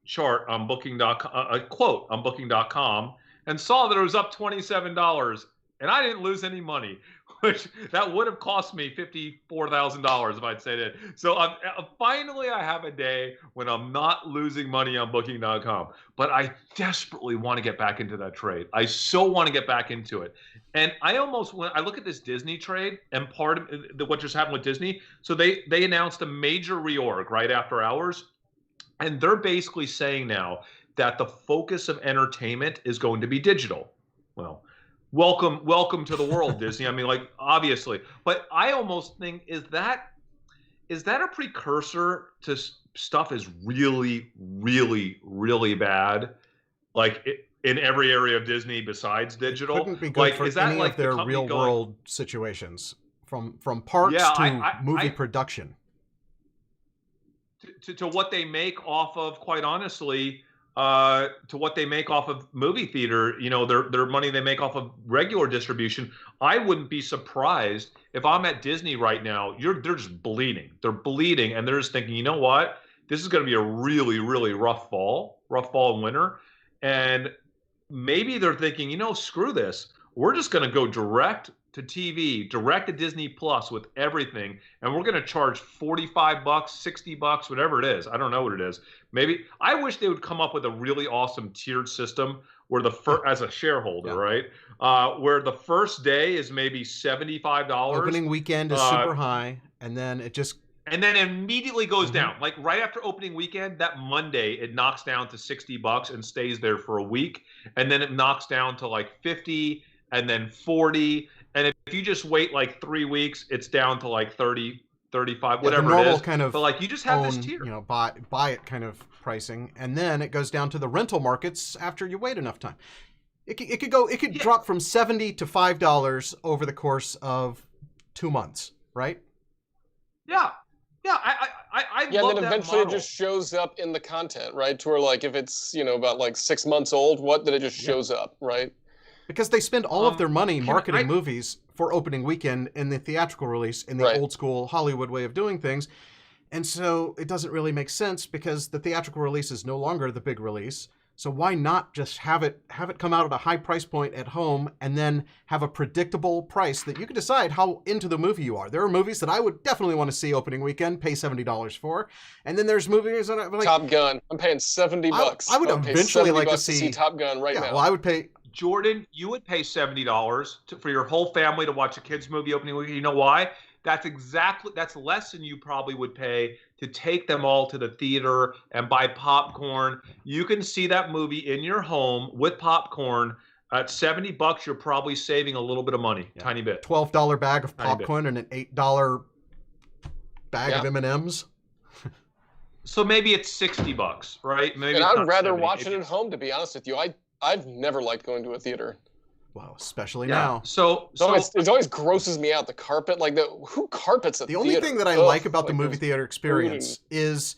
chart on Booking.com, a quote on Booking.com, and saw that it was up $27. And I didn't lose any money, which that would have cost me $54,000 if I'd said it. So finally, I have a day when I'm not losing money on Booking.com. But I desperately want to get back into that trade. I so want to get back into it. And when I look at this Disney trade, and part of what just happened with Disney, so they announced a major reorg right after hours, and they're basically saying now that the focus of entertainment is going to be digital. Well, welcome to the world, Disney. I mean, like, obviously, but I almost think is that a precursor to stuff is really, really, really bad, like in every area of Disney besides digital. It couldn't be good for any of their real world situations, from parks to movie production. To what they make off of, quite honestly. To what they make off of movie theater, their money they make off of regular distribution. I wouldn't be surprised if I'm at Disney right now. They're just bleeding. They're bleeding, and they're just thinking, you know what? This is going to be a really, really rough fall and winter. And maybe they're thinking, screw this. We're just going to go direct to TV, direct to Disney Plus with everything, and we're going to charge $45, $60, whatever it is. I don't know what it is. Maybe I wish they would come up with a really awesome tiered system where as a shareholder, right? Where the first day is maybe $75. Opening weekend is super high, and then it immediately goes down. Like right after opening weekend, that Monday, it knocks down to $60 and stays there for a week. And then it knocks down to like 50 and then 40. And if you just wait like 3 weeks, it's down to like 30, 35, Yeah, whatever the normal it is. kind of But like you just have this own, tier. buy it kind of pricing, and then it goes down to the rental markets after you wait enough time. It could Yeah. drop from $70 to $5 over the course of 2 months, right? Yeah. Yeah, I Yeah, love and then that eventually model. it just shows up in the content, right? To where like if it's about like 6 months old, then it just Yeah. shows up, right? Because they spend all of their money can marketing I- movies for opening weekend in the theatrical release in the Right. old school Hollywood way of doing things. And so it doesn't really make sense because the theatrical release is no longer the big release. So why not just have it come out at a high price point at home and then have a predictable price that you can decide how into the movie you are. There are movies that I would definitely want to see opening weekend, pay $70 for. And then there's movies that I'm like, Top Gun. I'm paying $70. I would I'll pay eventually $70 like to to see Top Gun right yeah, now. well, I would pay Jordan, you would pay $70 for your whole family to watch a kids movie opening weekend. You know why? That's less than you probably would pay to take them all to the theater and buy popcorn. You can see that movie in your home with popcorn. At $70, you're probably saving a little bit of money, tiny bit. $12 bag of Tiny bit. popcorn and an $8 bag of Yeah. M&Ms. So maybe it's $60, right? Maybe And it's I'd not rather 70. watch it at home, to be honest with you. I've never liked going to a theater. Wow, especially Yeah. now. So It always grosses me out. The carpet, like who carpets at The only theater? thing that I Ugh, like about the like movie those- theater experience is,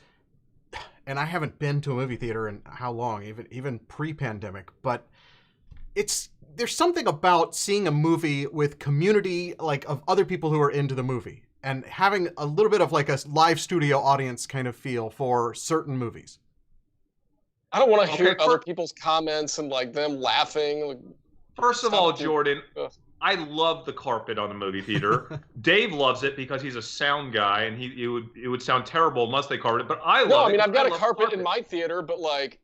and I haven't been to a movie theater in how long, even pre-pandemic, but there's something about seeing a movie with community like of other people who are into the movie and having a little bit of like a live studio audience kind of feel for certain movies. I don't want to Okay, hear other people's comments and like them laughing. Like, first of Stop all, it. Jordan, Ugh. I love the carpet on the movie theater. Dave loves it because he's a sound guy, and it would sound terrible unless they carpet it. But I love it. no, I mean I've got a love carpet in my theater, but like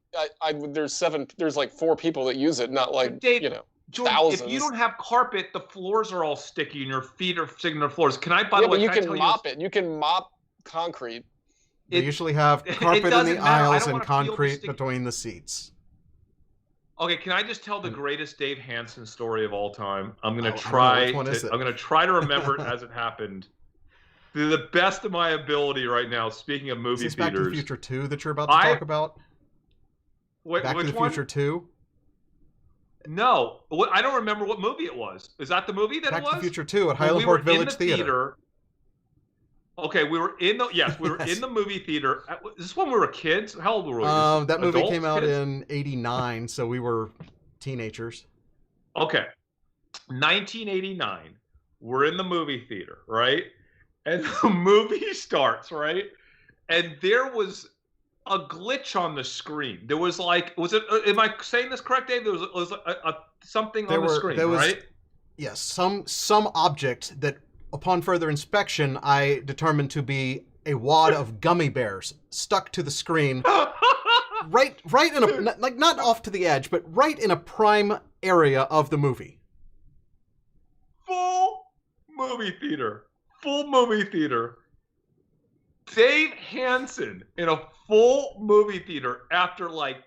there's like 4 people that use it, not like Dave, Jordan, if thousands. you don't have carpet, the floors are all sticky and your feet are sticking to the floors. Can I, by yeah, the way, but you can I can tell mop it. You can mop concrete. They It- usually have it carpet in doesn't the matter. I aisles don't and wanna feel the concrete sticky- between the seats. Okay, can I just tell the greatest Dave Hansen story of all time? I'm Oh, I gonna don't know. try. Which one is it? I'm gonna try to remember it as it happened, to the best of my ability right now. Speaking of Is movie this Back to the theaters, Future 2 that you're about to talk about? Wait, Back to which the one? Future 2? No, I don't remember what movie it was. Is that the movie that Back it to was? the Future 2 at When Highland we were Park Village in the Theater. Okay, we were in the we were Yes. in the movie theater. Is this when we were kids? How old were we? That movie Adults, came out kids? in '89, so we were teenagers. Okay, 1989. We're in the movie theater, right? And the movie starts, right? And there was a glitch on the screen. There was like, was it? Am I saying this correct, Dave? There was a something on the screen, right? Yes, some object that, upon further inspection, I determined to be a wad of gummy bears stuck to the screen, right in a like not off to the edge, but right in a prime area of the movie. Full movie theater. Dave Hansen in a full movie theater after like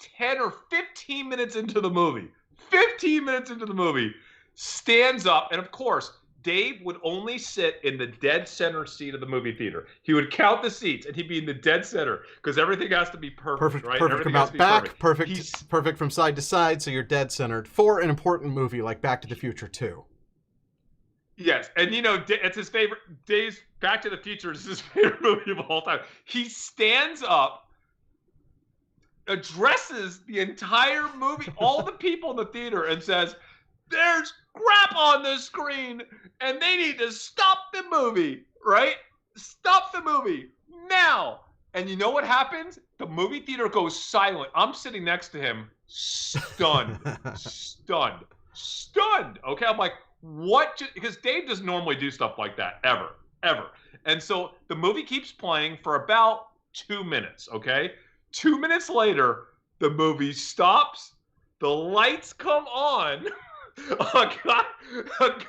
10 or 15 minutes into the movie. 15 minutes into the movie, stands up, and of course, Dave would only sit in the dead center seat of the movie theater. He would count the seats, and he'd be in the dead center because everything has to be perfect, right? Perfect Everything has about to be back, perfect. perfect from side to side, so you're dead centered for an important movie like Back to the Future 2. Yes, and it's his favorite. Dave's Back to the Future is his favorite movie of all time. He stands up, addresses the entire movie, all the people in the theater, and says, "There's crap on the screen, and they need to stop the movie, right? Stop the movie now!" And you know what happens? The movie theater goes silent. I'm sitting next to him, stunned. Okay, I'm like, what? Because Dave doesn't normally do stuff like that, ever. And so the movie keeps playing for about 2 minutes, okay? 2 minutes later, the movie stops, the lights come on, a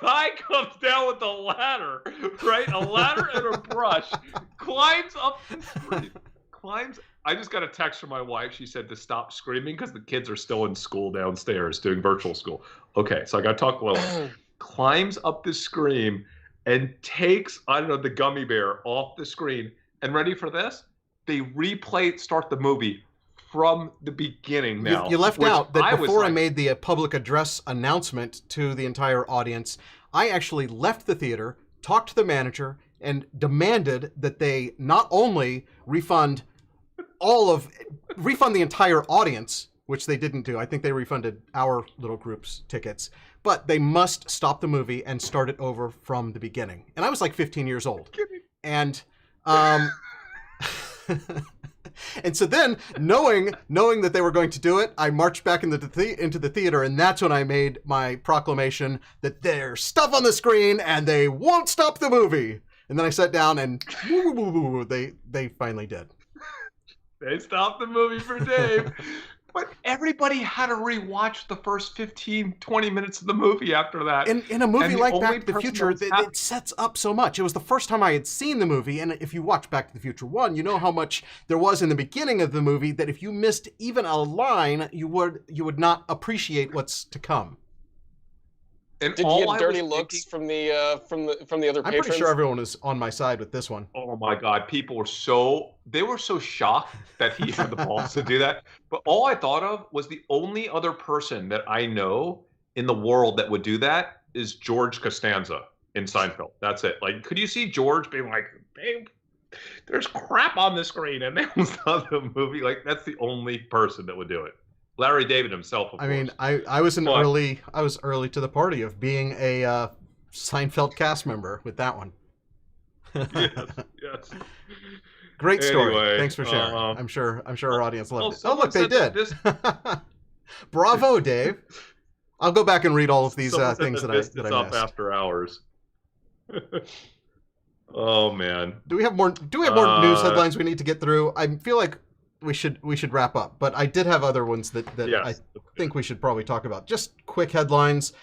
guy comes down with a ladder, right? A ladder and a brush, climbs up the screen, I just got a text from my wife. She said to stop screaming because the kids are still in school downstairs doing virtual school. Okay, so I got to talk lower. Climbs up the screen and takes, I don't know, the gummy bear off the screen. And ready for this? They start the movie from the beginning now. You left which out that was before I like, made the public address announcement to the entire audience, I actually left the theater, talked to the manager, and demanded that they not only refund the entire audience, which they didn't do. I think they refunded our little group's tickets, but they must stop the movie and start it over from the beginning. And I was like 15 years old. And and so then, knowing that they were going to do it, I marched back into the theater, and that's when I made my proclamation that there's stuff on the screen and they won't stop the movie. And then I sat down and they finally did. They stopped the movie for Dave. But everybody had to rewatch the first 15, 20 minutes of the movie after that. In a movie like Back to the Future, it it sets up so much. It was the first time I had seen the movie, and if you watch Back to the Future 1, you know how much there was in the beginning of the movie that if you missed even a line, you would not appreciate what's to come. And Did you get dirty looks from the other patrons? I'm pretty sure everyone is on my side with this one. Oh my God, people were so shocked that he had the balls to do that. But all I thought of was the only other person that I know in the world that would do that is George Costanza in Seinfeld. That's it. Like, could you see George being like, babe, there's crap on the screen and they will stop the movie? Like, that's the only person that would do it. Larry David himself, of course. I mean, I was early to the party of being a Seinfeld cast member with that one. Yes. Great story. Anyway, thanks for sharing. I'm sure our audience loved it. Oh, look, they said did. Bravo, Dave. I'll go back and read all of these things that I missed. After hours. Oh man. Do we have more news headlines we need to get through? I feel like we should wrap up, but I did have other ones that yes. I think we should probably talk about. Just quick headlines.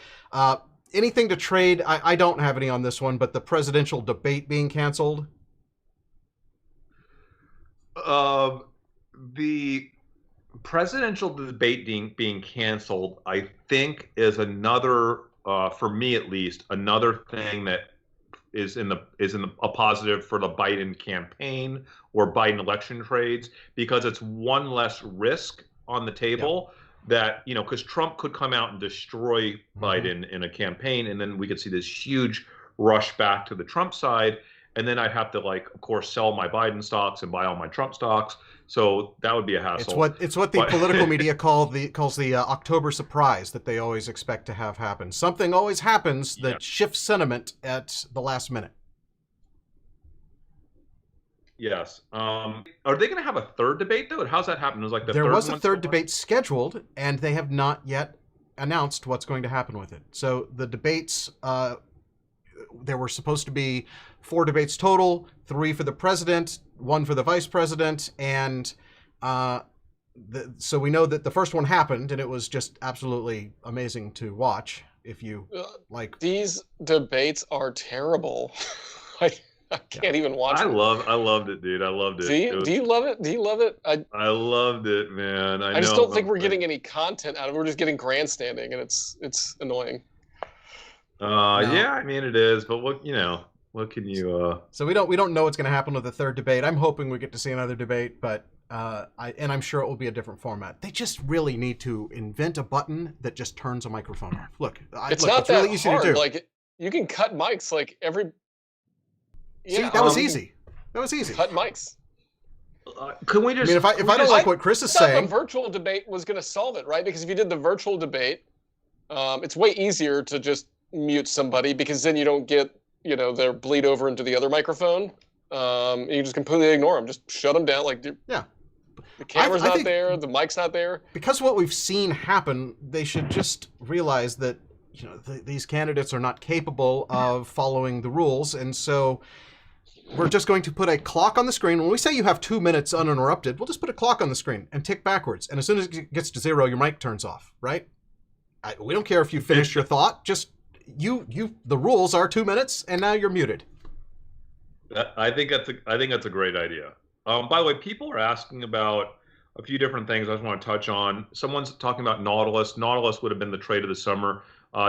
Anything to trade? I don't have any on this one, but the presidential debate being canceled. The presidential debate being canceled, I think, is another, for me at least, another thing that is in a positive for the Biden campaign or Biden election trades, because it's one less risk on the table. That, because Trump could come out and destroy Biden in a campaign, and then we could see this huge rush back to the Trump side, and then I'd have to, of course, sell my Biden stocks and buy all my Trump stocks. So that would be a hassle. It's what the political media calls the October surprise that they always expect to have happen. Something always happens that shifts sentiment at the last minute. Yes. Are they going to have a third debate though? How's that happen? There was a third debate scheduled, and they have not yet announced what's going to happen with it. So the debates, there were supposed to be 4 debates total, 3 for the president, 1 for the vice president, and so we know that the first one happened, and it was just absolutely amazing to watch. If you like, these debates are terrible. I can't even watch it. I loved it, dude. I loved it. Do you love it? Do you love it? I loved it, man. I just don't think we're getting any content out of it. We're just getting grandstanding, and it's annoying. No. Yeah, I mean it is, but what can you? So we don't know what's going to happen with the third debate. I'm hoping we get to see another debate, but I'm sure it will be a different format. They just really need to invent a button that just turns a microphone off. Look, it's really easy hard. To do. Like, you can cut mics every. See, that was easy. That was easy. Cut mics. Can we just? I mean, if I don't like what Chris is saying, the virtual debate was going to solve it, right? Because if you did the virtual debate, it's way easier to just mute somebody, because then you don't get their bleed over into the other microphone. You just completely ignore them. Just shut them down. Yeah. The camera's not there. The mic's not there. Because what we've seen happen, they should just realize that these candidates are not capable of following the rules, and so we're just going to put a clock on the screen. When we say you have 2 minutes uninterrupted, we'll just put a clock on the screen and tick backwards. And as soon as it gets to 0, your mic turns off, right? We don't care if you finished your thought. Just the rules are 2 minutes, and now you're muted. I think that's a great idea. By the way, people are asking about a few different things I just want to touch on. Someone's talking about Nautilus. Nautilus would have been the trade of the summer.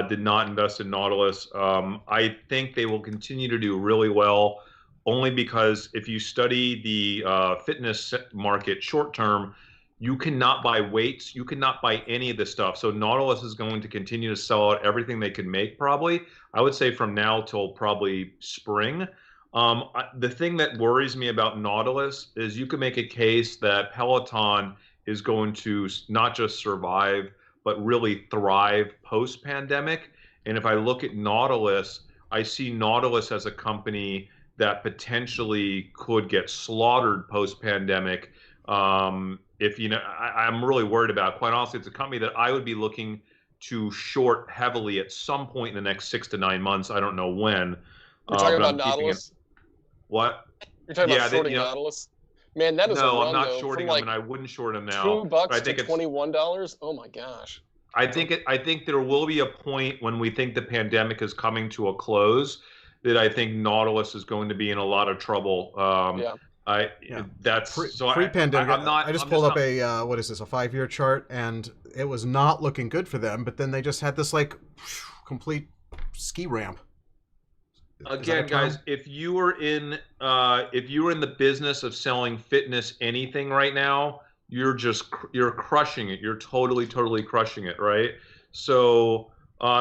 did not invest in Nautilus. I think they will continue to do really well, only because if you study the fitness market short term, you cannot buy weights, you cannot buy any of this stuff. So Nautilus is going to continue to sell out everything they can make, probably. I would say from now till probably spring. The thing that worries me about Nautilus is you can make a case that Peloton is going to not just survive, but really thrive post-pandemic. And if I look at Nautilus, I see Nautilus as a company that potentially could get slaughtered post-pandemic. If you know, I'm really worried about. Quite honestly, it's a company that I would be looking to short heavily at some point in the next 6 to 9 months. I don't know when. You're talking but about I'm keeping it. Nautilus? What? You're talking about shorting you know, Nautilus? Man, that is a no, run, I'm not though, shorting from them, like and I wouldn't short them now. $2 But I to think it's $21. Oh my gosh. I think there will be a point when we think the pandemic is coming to a close that I think Nautilus is going to be in a lot of trouble. Yeah. That's so pre-pandemic. I'm not. I just I'm pulled just up a what is this, a 5-year chart, and it was not looking good for them. But then they just had this like complete ski ramp. Again, guys, if you were in the business of selling fitness anything right now, you're crushing it. You're totally crushing it, right? So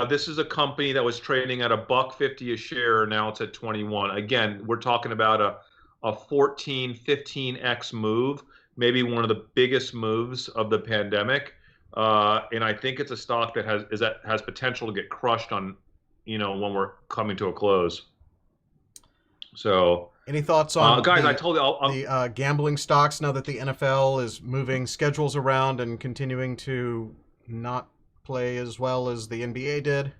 this is a company that was trading at $1.50 a share. Now it's at 21. Again, we're talking about a 14, 15x move, maybe one of the biggest moves of the pandemic. And I think it's a stock that has potential to get crushed on, when we're coming to a close. So, any thoughts on guys? I told you the gambling stocks now that the NFL is moving schedules around and continuing to not play as well as the NBA did.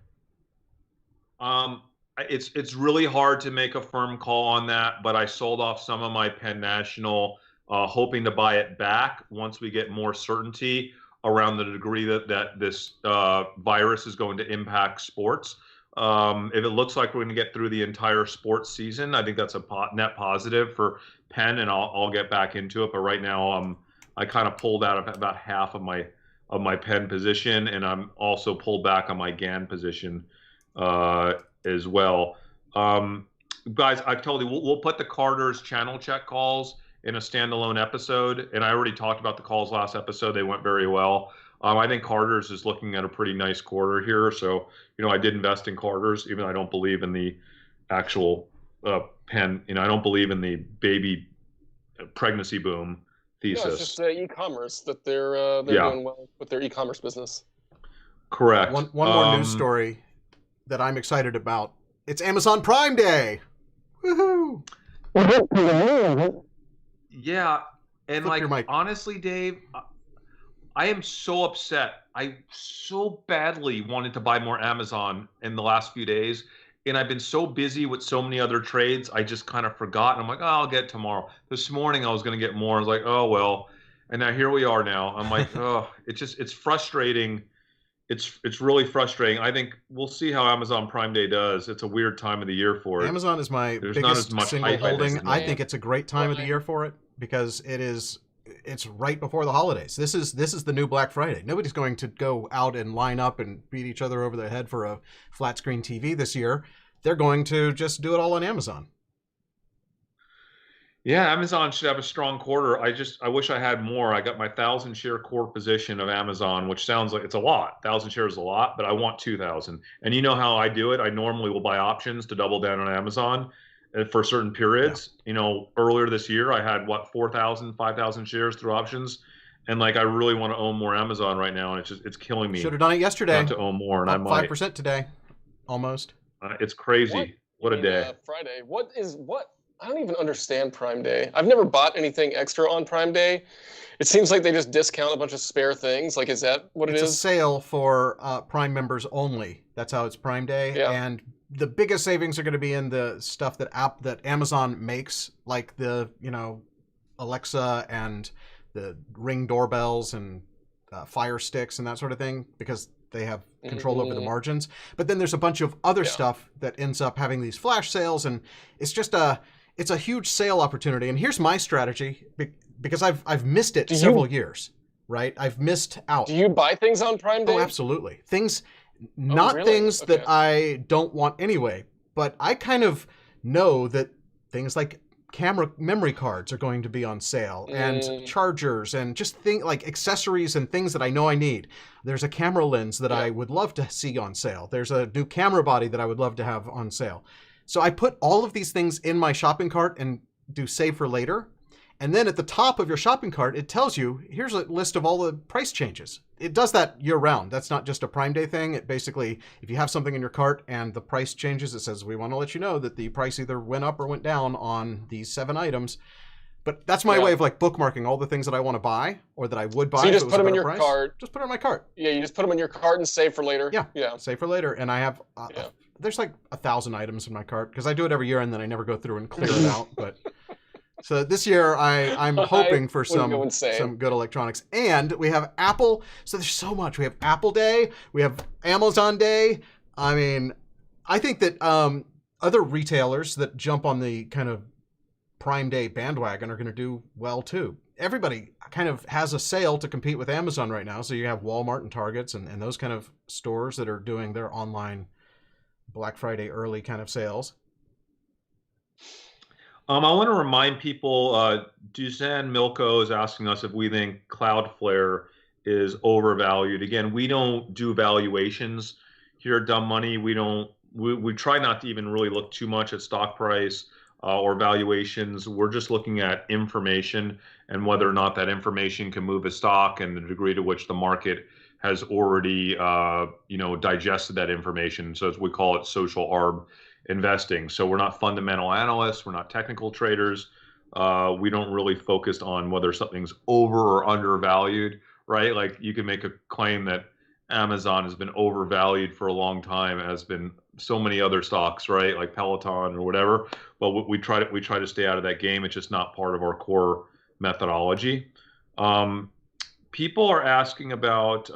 It's really hard to make a firm call on that, but I sold off some of my Penn National, hoping to buy it back once we get more certainty around the degree that this virus is going to impact sports. If it looks like we're going to get through the entire sports season, I think that's a net positive for Penn, and I'll get back into it. But right now, I kind of pulled out of about half of my Penn position, and I'm also pulled back on my GAN position as well. Guys, I've told you we'll put the Carter's channel check calls in a standalone episode, and I already talked about the calls last episode. They went very well. I think Carter's is looking at a pretty nice quarter here. So, I did invest in Carter's, even though I don't believe in the actual Penn. I don't believe in the baby pregnancy boom thesis. No, it's just e-commerce that they're doing well with their e-commerce business. Correct. One more news story that I'm excited about. It's Amazon Prime Day. Woohoo! Yeah, and Flip honestly, Dave, I am so upset. I so badly wanted to buy more Amazon in the last few days, and I've been so busy with so many other trades, I just kind of forgot. And I'm like, oh, I'll get it tomorrow. This morning I was going to get more. I was like, oh well. And now here we are. Now I'm like, oh, it's frustrating. It's really frustrating. I think we'll see how Amazon Prime Day does. It's a weird time of the year for it. Amazon is my biggest single holding. I think it's a great time of the year for it because it's right before the holidays. This is the new Black Friday. Nobody's going to go out and line up and beat each other over the head for a flat screen TV this year. They're going to just do it all on Amazon. Yeah, Amazon should have a strong quarter. I wish I had more. I got my 1,000 share core position of Amazon, which sounds like it's a lot. 1,000 shares is a lot, but I want 2,000. And you know how I do it? I normally will buy options to double down on Amazon for certain periods. Yeah. Earlier this year, I had 4,000, 5,000 shares through options. And I really want to own more Amazon right now. And it's killing me. Should have done it yesterday. Not to own more. And up I might. 5% today. Almost. It's crazy. What a day. Friday. What? I don't even understand Prime Day. I've never bought anything extra on Prime Day. It seems like they just discount a bunch of spare things. Is that what it is? It's a sale for Prime members only. That's how it's Prime Day. Yeah. And the biggest savings are going to be in the stuff that Amazon makes, like the Alexa and the Ring doorbells and Fire Sticks and that sort of thing, because they have control over the margins. But then there's a bunch of other stuff that ends up having these flash sales, and it's just it's a huge sale opportunity. And here's my strategy, because I've missed it several years, right? I've missed out. Do you buy things on Prime Day? Oh, absolutely. Things Not really? things Okay. that I don't want anyway, but I kind of know that things like camera memory cards are going to be on sale, and chargers, and just like accessories and things that I know I need. There's a camera lens that I would love to see on sale. There's a new camera body that I would love to have on sale. So I put all of these things in my shopping cart and do save for later. And then at the top of your shopping cart, it tells you, here's a list of all the price changes. It does that year round. That's not just a Prime Day thing. It basically, if you have something in your cart and the price changes, it says, we want to let you know that the price either went up or went down on these 7 items. But that's my way of like bookmarking all the things that I want to buy or that I would buy. So you if just it was put a them in better your price. cart. Just put it in my cart. Yeah, you just put them in your cart and save for later. Yeah. Save for later. And I have, there's like 1,000 items in my cart because I do it every year and then I never go through and clear it out. But so this year I'm hoping for some good electronics. And we have Apple. So there's so much. We have Apple Day. We have Amazon Day. I mean, I think that other retailers that jump on the kind of Prime Day bandwagon are going to do well too. Everybody kind of has a sale to compete with Amazon right now. So you have Walmart and Targets and those kind of stores that are doing their online Black Friday early kind of sales. I want to remind people, Dusan Milko is asking us if we think Cloudflare is overvalued. Again, we don't do valuations here at Dumb Money. We try not to even really look too much at stock price or valuations. We're just looking at information and whether or not that information can move a stock and the degree to which the market has already, digested that information. So as we call it, social arb investing. So we're not fundamental analysts. We're not technical traders. We don't really focus on whether something's over or undervalued, right? Like you can make a claim that Amazon has been overvalued for a long time, as been so many other stocks, right? Like Peloton or whatever. But we try to stay out of that game. It's just not part of our core methodology. People are asking about,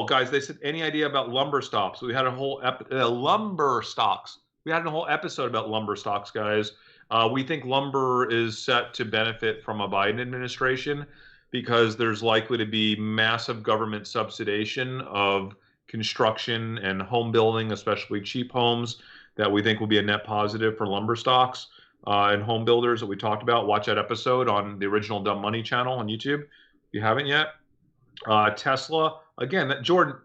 guys, they said, any idea about lumber stocks? We had a whole lumber stocks. We had a whole episode about lumber stocks, guys. We think lumber is set to benefit from a Biden administration because there's likely to be massive government subsidization of construction and home building, especially cheap homes, that we think will be a net positive for lumber stocks and home builders that we talked about. Watch that episode on the original Dumb Money channel on YouTube if you haven't yet. Tesla, again, that Jordan,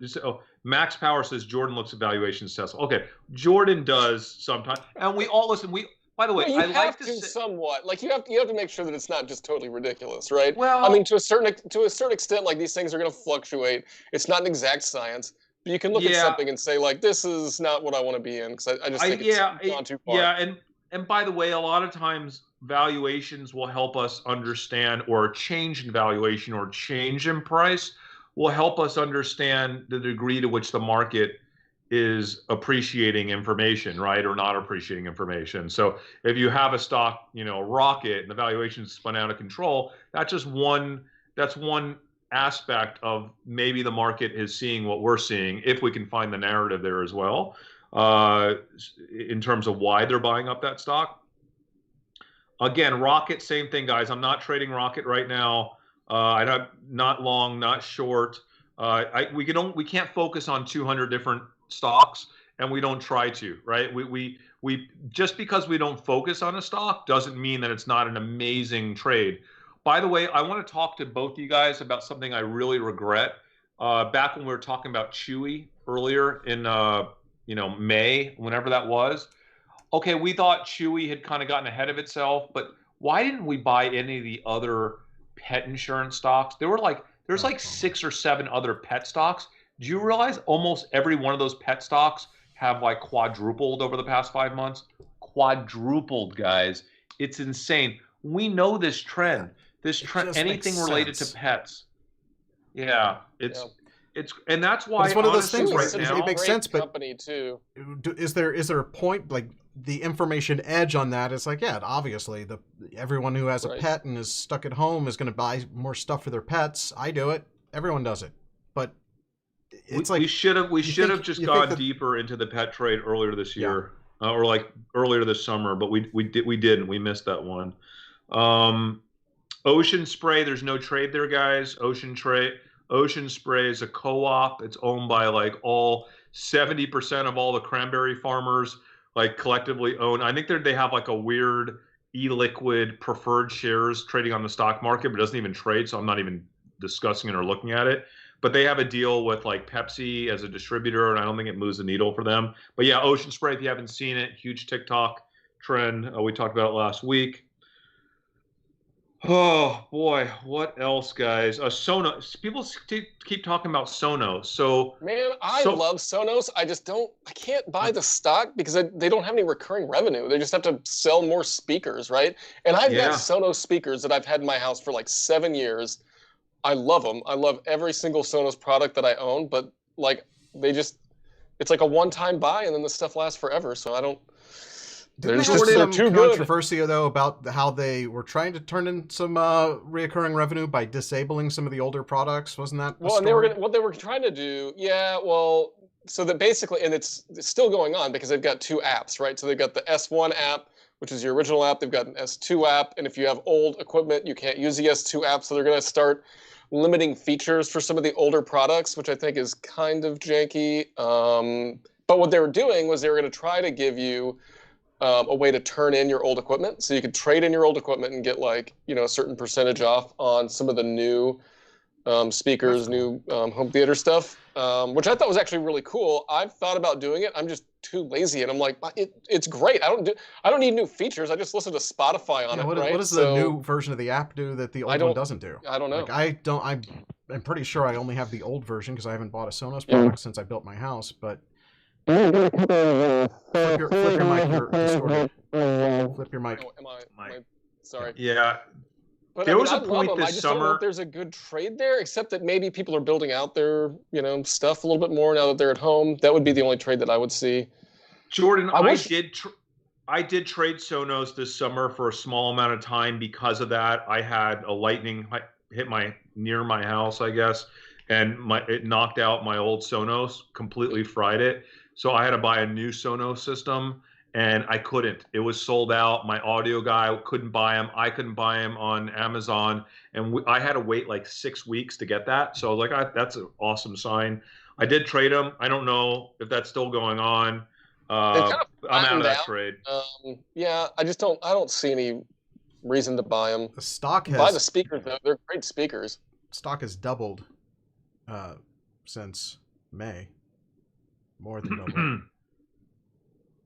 Max Power says Jordan looks at valuations Tesla. Okay, Jordan does sometimes, and we all listen. By the way, you I have like to say, somewhat like you have to make sure that it's not just totally ridiculous, right? Well, I mean, to a certain extent, like these things are going to fluctuate. It's not an exact science, but you can look at something and say like, this is not what I want to be in because I just think it's gone too far. Yeah, and by the way, a lot of times valuations will help us understand, or a change in valuation or change in price will help us understand the degree to which the market is appreciating information, right, or not appreciating information. So if you have a stock, rocket, and the valuation's spun out of control, that's one aspect of maybe the market is seeing what we're seeing, if we can find the narrative there as well, in terms of why they're buying up that stock. Again, Rocket, same thing, guys. I'm not trading Rocket right now. I'm not long, not short. We can't focus on 200 different stocks, and we don't try to, right? We just because we don't focus on a stock doesn't mean that it's not an amazing trade. By the way, I want to talk to both of you guys about something I really regret. Back when we were talking about Chewy earlier in May, whenever that was. Okay, we thought Chewy had kind of gotten ahead of itself, but why didn't we buy any of the other pet insurance stocks? There's like 6 or 7 other pet stocks. Do you realize almost every one of those pet stocks have like quadrupled over the past 5 months? Quadrupled, guys. It's insane. We know this trend. This trend, anything related to pets. Yeah, and that's why it's one of those things, right? Now, it makes sense, but company too. Is there a point, like the information edge on that? Is like, obviously everyone who has a pet and is stuck at home is going to buy more stuff for their pets. I do it. Everyone does it, but it's we should have just gone deeper into the pet trade earlier this year, or like earlier this summer, but we didn't. We missed that one. Ocean Spray, there's no trade there, guys. Ocean Ocean Spray is a co-op. It's owned by like all 70% of all the cranberry farmers, like collectively own. I think they have like a weird e-liquid preferred shares trading on the stock market, but it doesn't even trade, so I'm not even discussing it or looking at it. But they have a deal with like Pepsi as a distributor, and I don't think it moves the needle for them. But yeah, Ocean Spray, if you haven't seen it, huge TikTok trend. We talked about it last week. Oh boy, what else, guys? Sonos. People keep talking about Sonos. So Man, I love Sonos. I can't buy the stock because they don't have any recurring revenue. They just have to sell more speakers, right? And I've got Sonos speakers that I've had in my house for like 7 years. I love them. I love every single Sonos product that I own, but like it's like a one-time buy and then the stuff lasts forever. So I don't. Didn't they have some controversy though about how they were trying to turn in some reoccurring revenue by disabling some of the older products? Wasn't that well? And what they were trying to do, yeah. Well, so that basically, and it's still going on because they've got 2 apps, right? So they've got the S1 app, which is your original app. They've got an S2 app, and if you have old equipment, you can't use the S2 app. So they're going to start limiting features for some of the older products, which I think is kind of janky. But what they were doing was they were going to try to give you a way to turn in your old equipment. So you could trade in your old equipment and get like, a certain percentage off on some of the new speakers, new home theater stuff, which I thought was actually really cool. I've thought about doing it. I'm just too lazy. And I'm like, it's great. I don't need new features. I just listen to Spotify on it, right? What does the new version of the app do that the old one doesn't do? I don't know. Like, I'm pretty sure I only have the old version because I haven't bought a Sonos product since I built my house, but flip your mic. Flip your mic. Sorry. Yeah. But there was a point this I just don't know if there's a good trade there, except that maybe people are building out their, stuff a little bit more now that they're at home. That would be the only trade that I would see. Jordan, I did trade Sonos this summer for a small amount of time because of that. I had a lightning hit near my house, I guess, and it knocked out my old Sonos, completely fried it. So I had to buy a new Sonos system, and I couldn't. It was sold out. My audio guy couldn't buy them. I couldn't buy them on Amazon, and I had to wait like 6 weeks to get that. So I was like, that's an awesome sign. I did trade them. I don't know if that's still going on. I'm out of that trade. Yeah, I don't see any reason to buy them. The stock buy the speakers though. They're great speakers. Stock has doubled since May. More than doubled.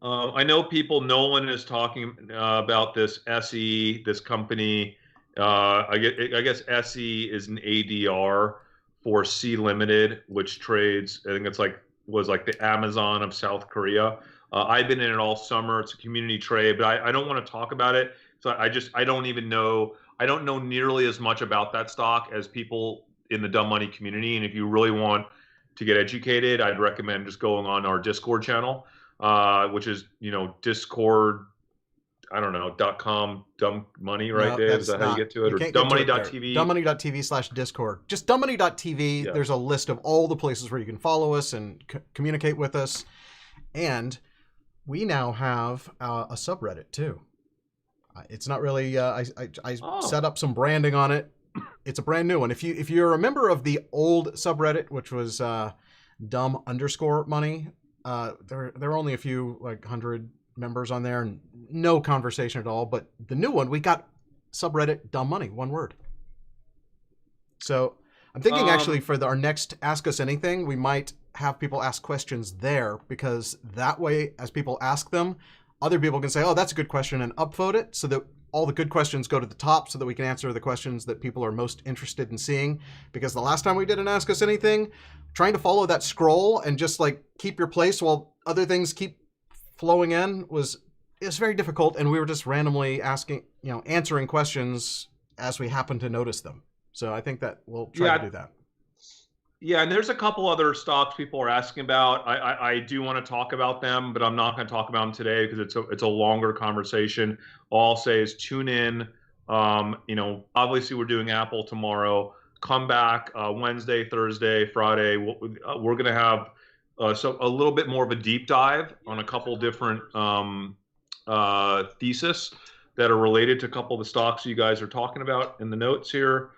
I know Nolan is talking about this SE, this company. I guess SE is an ADR for C Limited, which trades. I think was like the Amazon of South Korea. I've been in it all summer. It's a community trade, but I don't want to talk about it. So I don't even know. I don't know nearly as much about that stock as people in the dumb money community. And if you really want to get educated, I'd recommend just going on our Discord channel, which is, Discord, I don't know, .com, dumb money, right, Dave? Is that how you get to it? Or dumbmoney.tv? Dumbmoney.tv/Discord. Just dumbmoney.tv. Yeah. There's a list of all the places where you can follow us and communicate with us. And we now have a subreddit, too. It's not really, I set up some branding on it. It's a brand new one. If you're a member of the old subreddit, which was dumb_money, there are only a few, like 100 members on there, and no conversation at all. But the new one, we got subreddit dumb money, one word. So I'm thinking actually for our next Ask Us Anything, we might have people ask questions there, because that way, as people ask them, other people can say, oh, that's a good question, and upvote it so that all the good questions go to the top so that we can answer the questions that people are most interested in seeing. Because the last time we did an Ask Us Anything, trying to follow that scroll and just like keep your place while other things keep flowing in was very difficult. And we were just randomly answering questions as we happen to notice them. So I think that we'll try to do that. Yeah, and there's a couple other stocks people are asking about. I do want to talk about them, but I'm not going to talk about them today because it's a longer conversation. All I'll say is tune in. Obviously we're doing Apple tomorrow. Come back Wednesday, Thursday, Friday. We're going to have a little bit more of a deep dive on a couple different theses that are related to a couple of the stocks you guys are talking about in the notes here.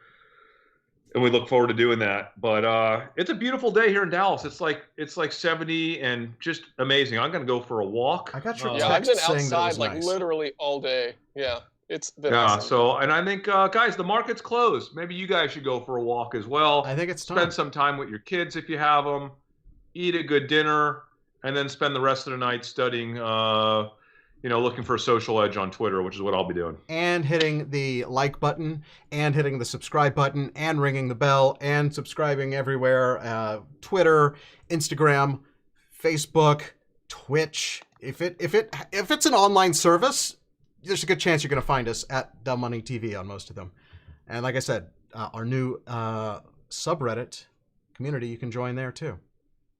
and we look forward to doing that. But it's a beautiful day here in Dallas. It's like 70 and just amazing. I'm gonna go for a walk. I got your Yeah, I've text been saying that it outside was like nice. literally all day. Yeah, it's been Yeah, awesome. so, and I think, guys, the market's closed. Maybe you guys should go for a walk as well. I think it's time. Spend some time with your kids if you have them. Eat a good dinner, and then spend the rest of the night studying, looking for a social edge on Twitter, which is what I'll be doing. And hitting the like button, and hitting the subscribe button, and ringing the bell, and subscribing everywhere. Twitter, Instagram, Facebook, Twitch. If it's an online service, there's a good chance you're going to find us at Dumb Money TV on most of them. And like I said, our new subreddit community, you can join there too.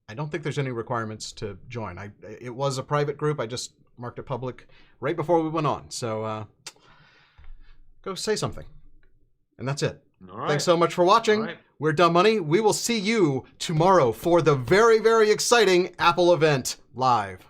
I don't think there's any requirements to join. It was a private group. I just marked it public right before we went on. So go say something. And that's it. All right. Thanks so much for watching. All right. We're Dumb Money. We will see you tomorrow for the very, very exciting Apple event live.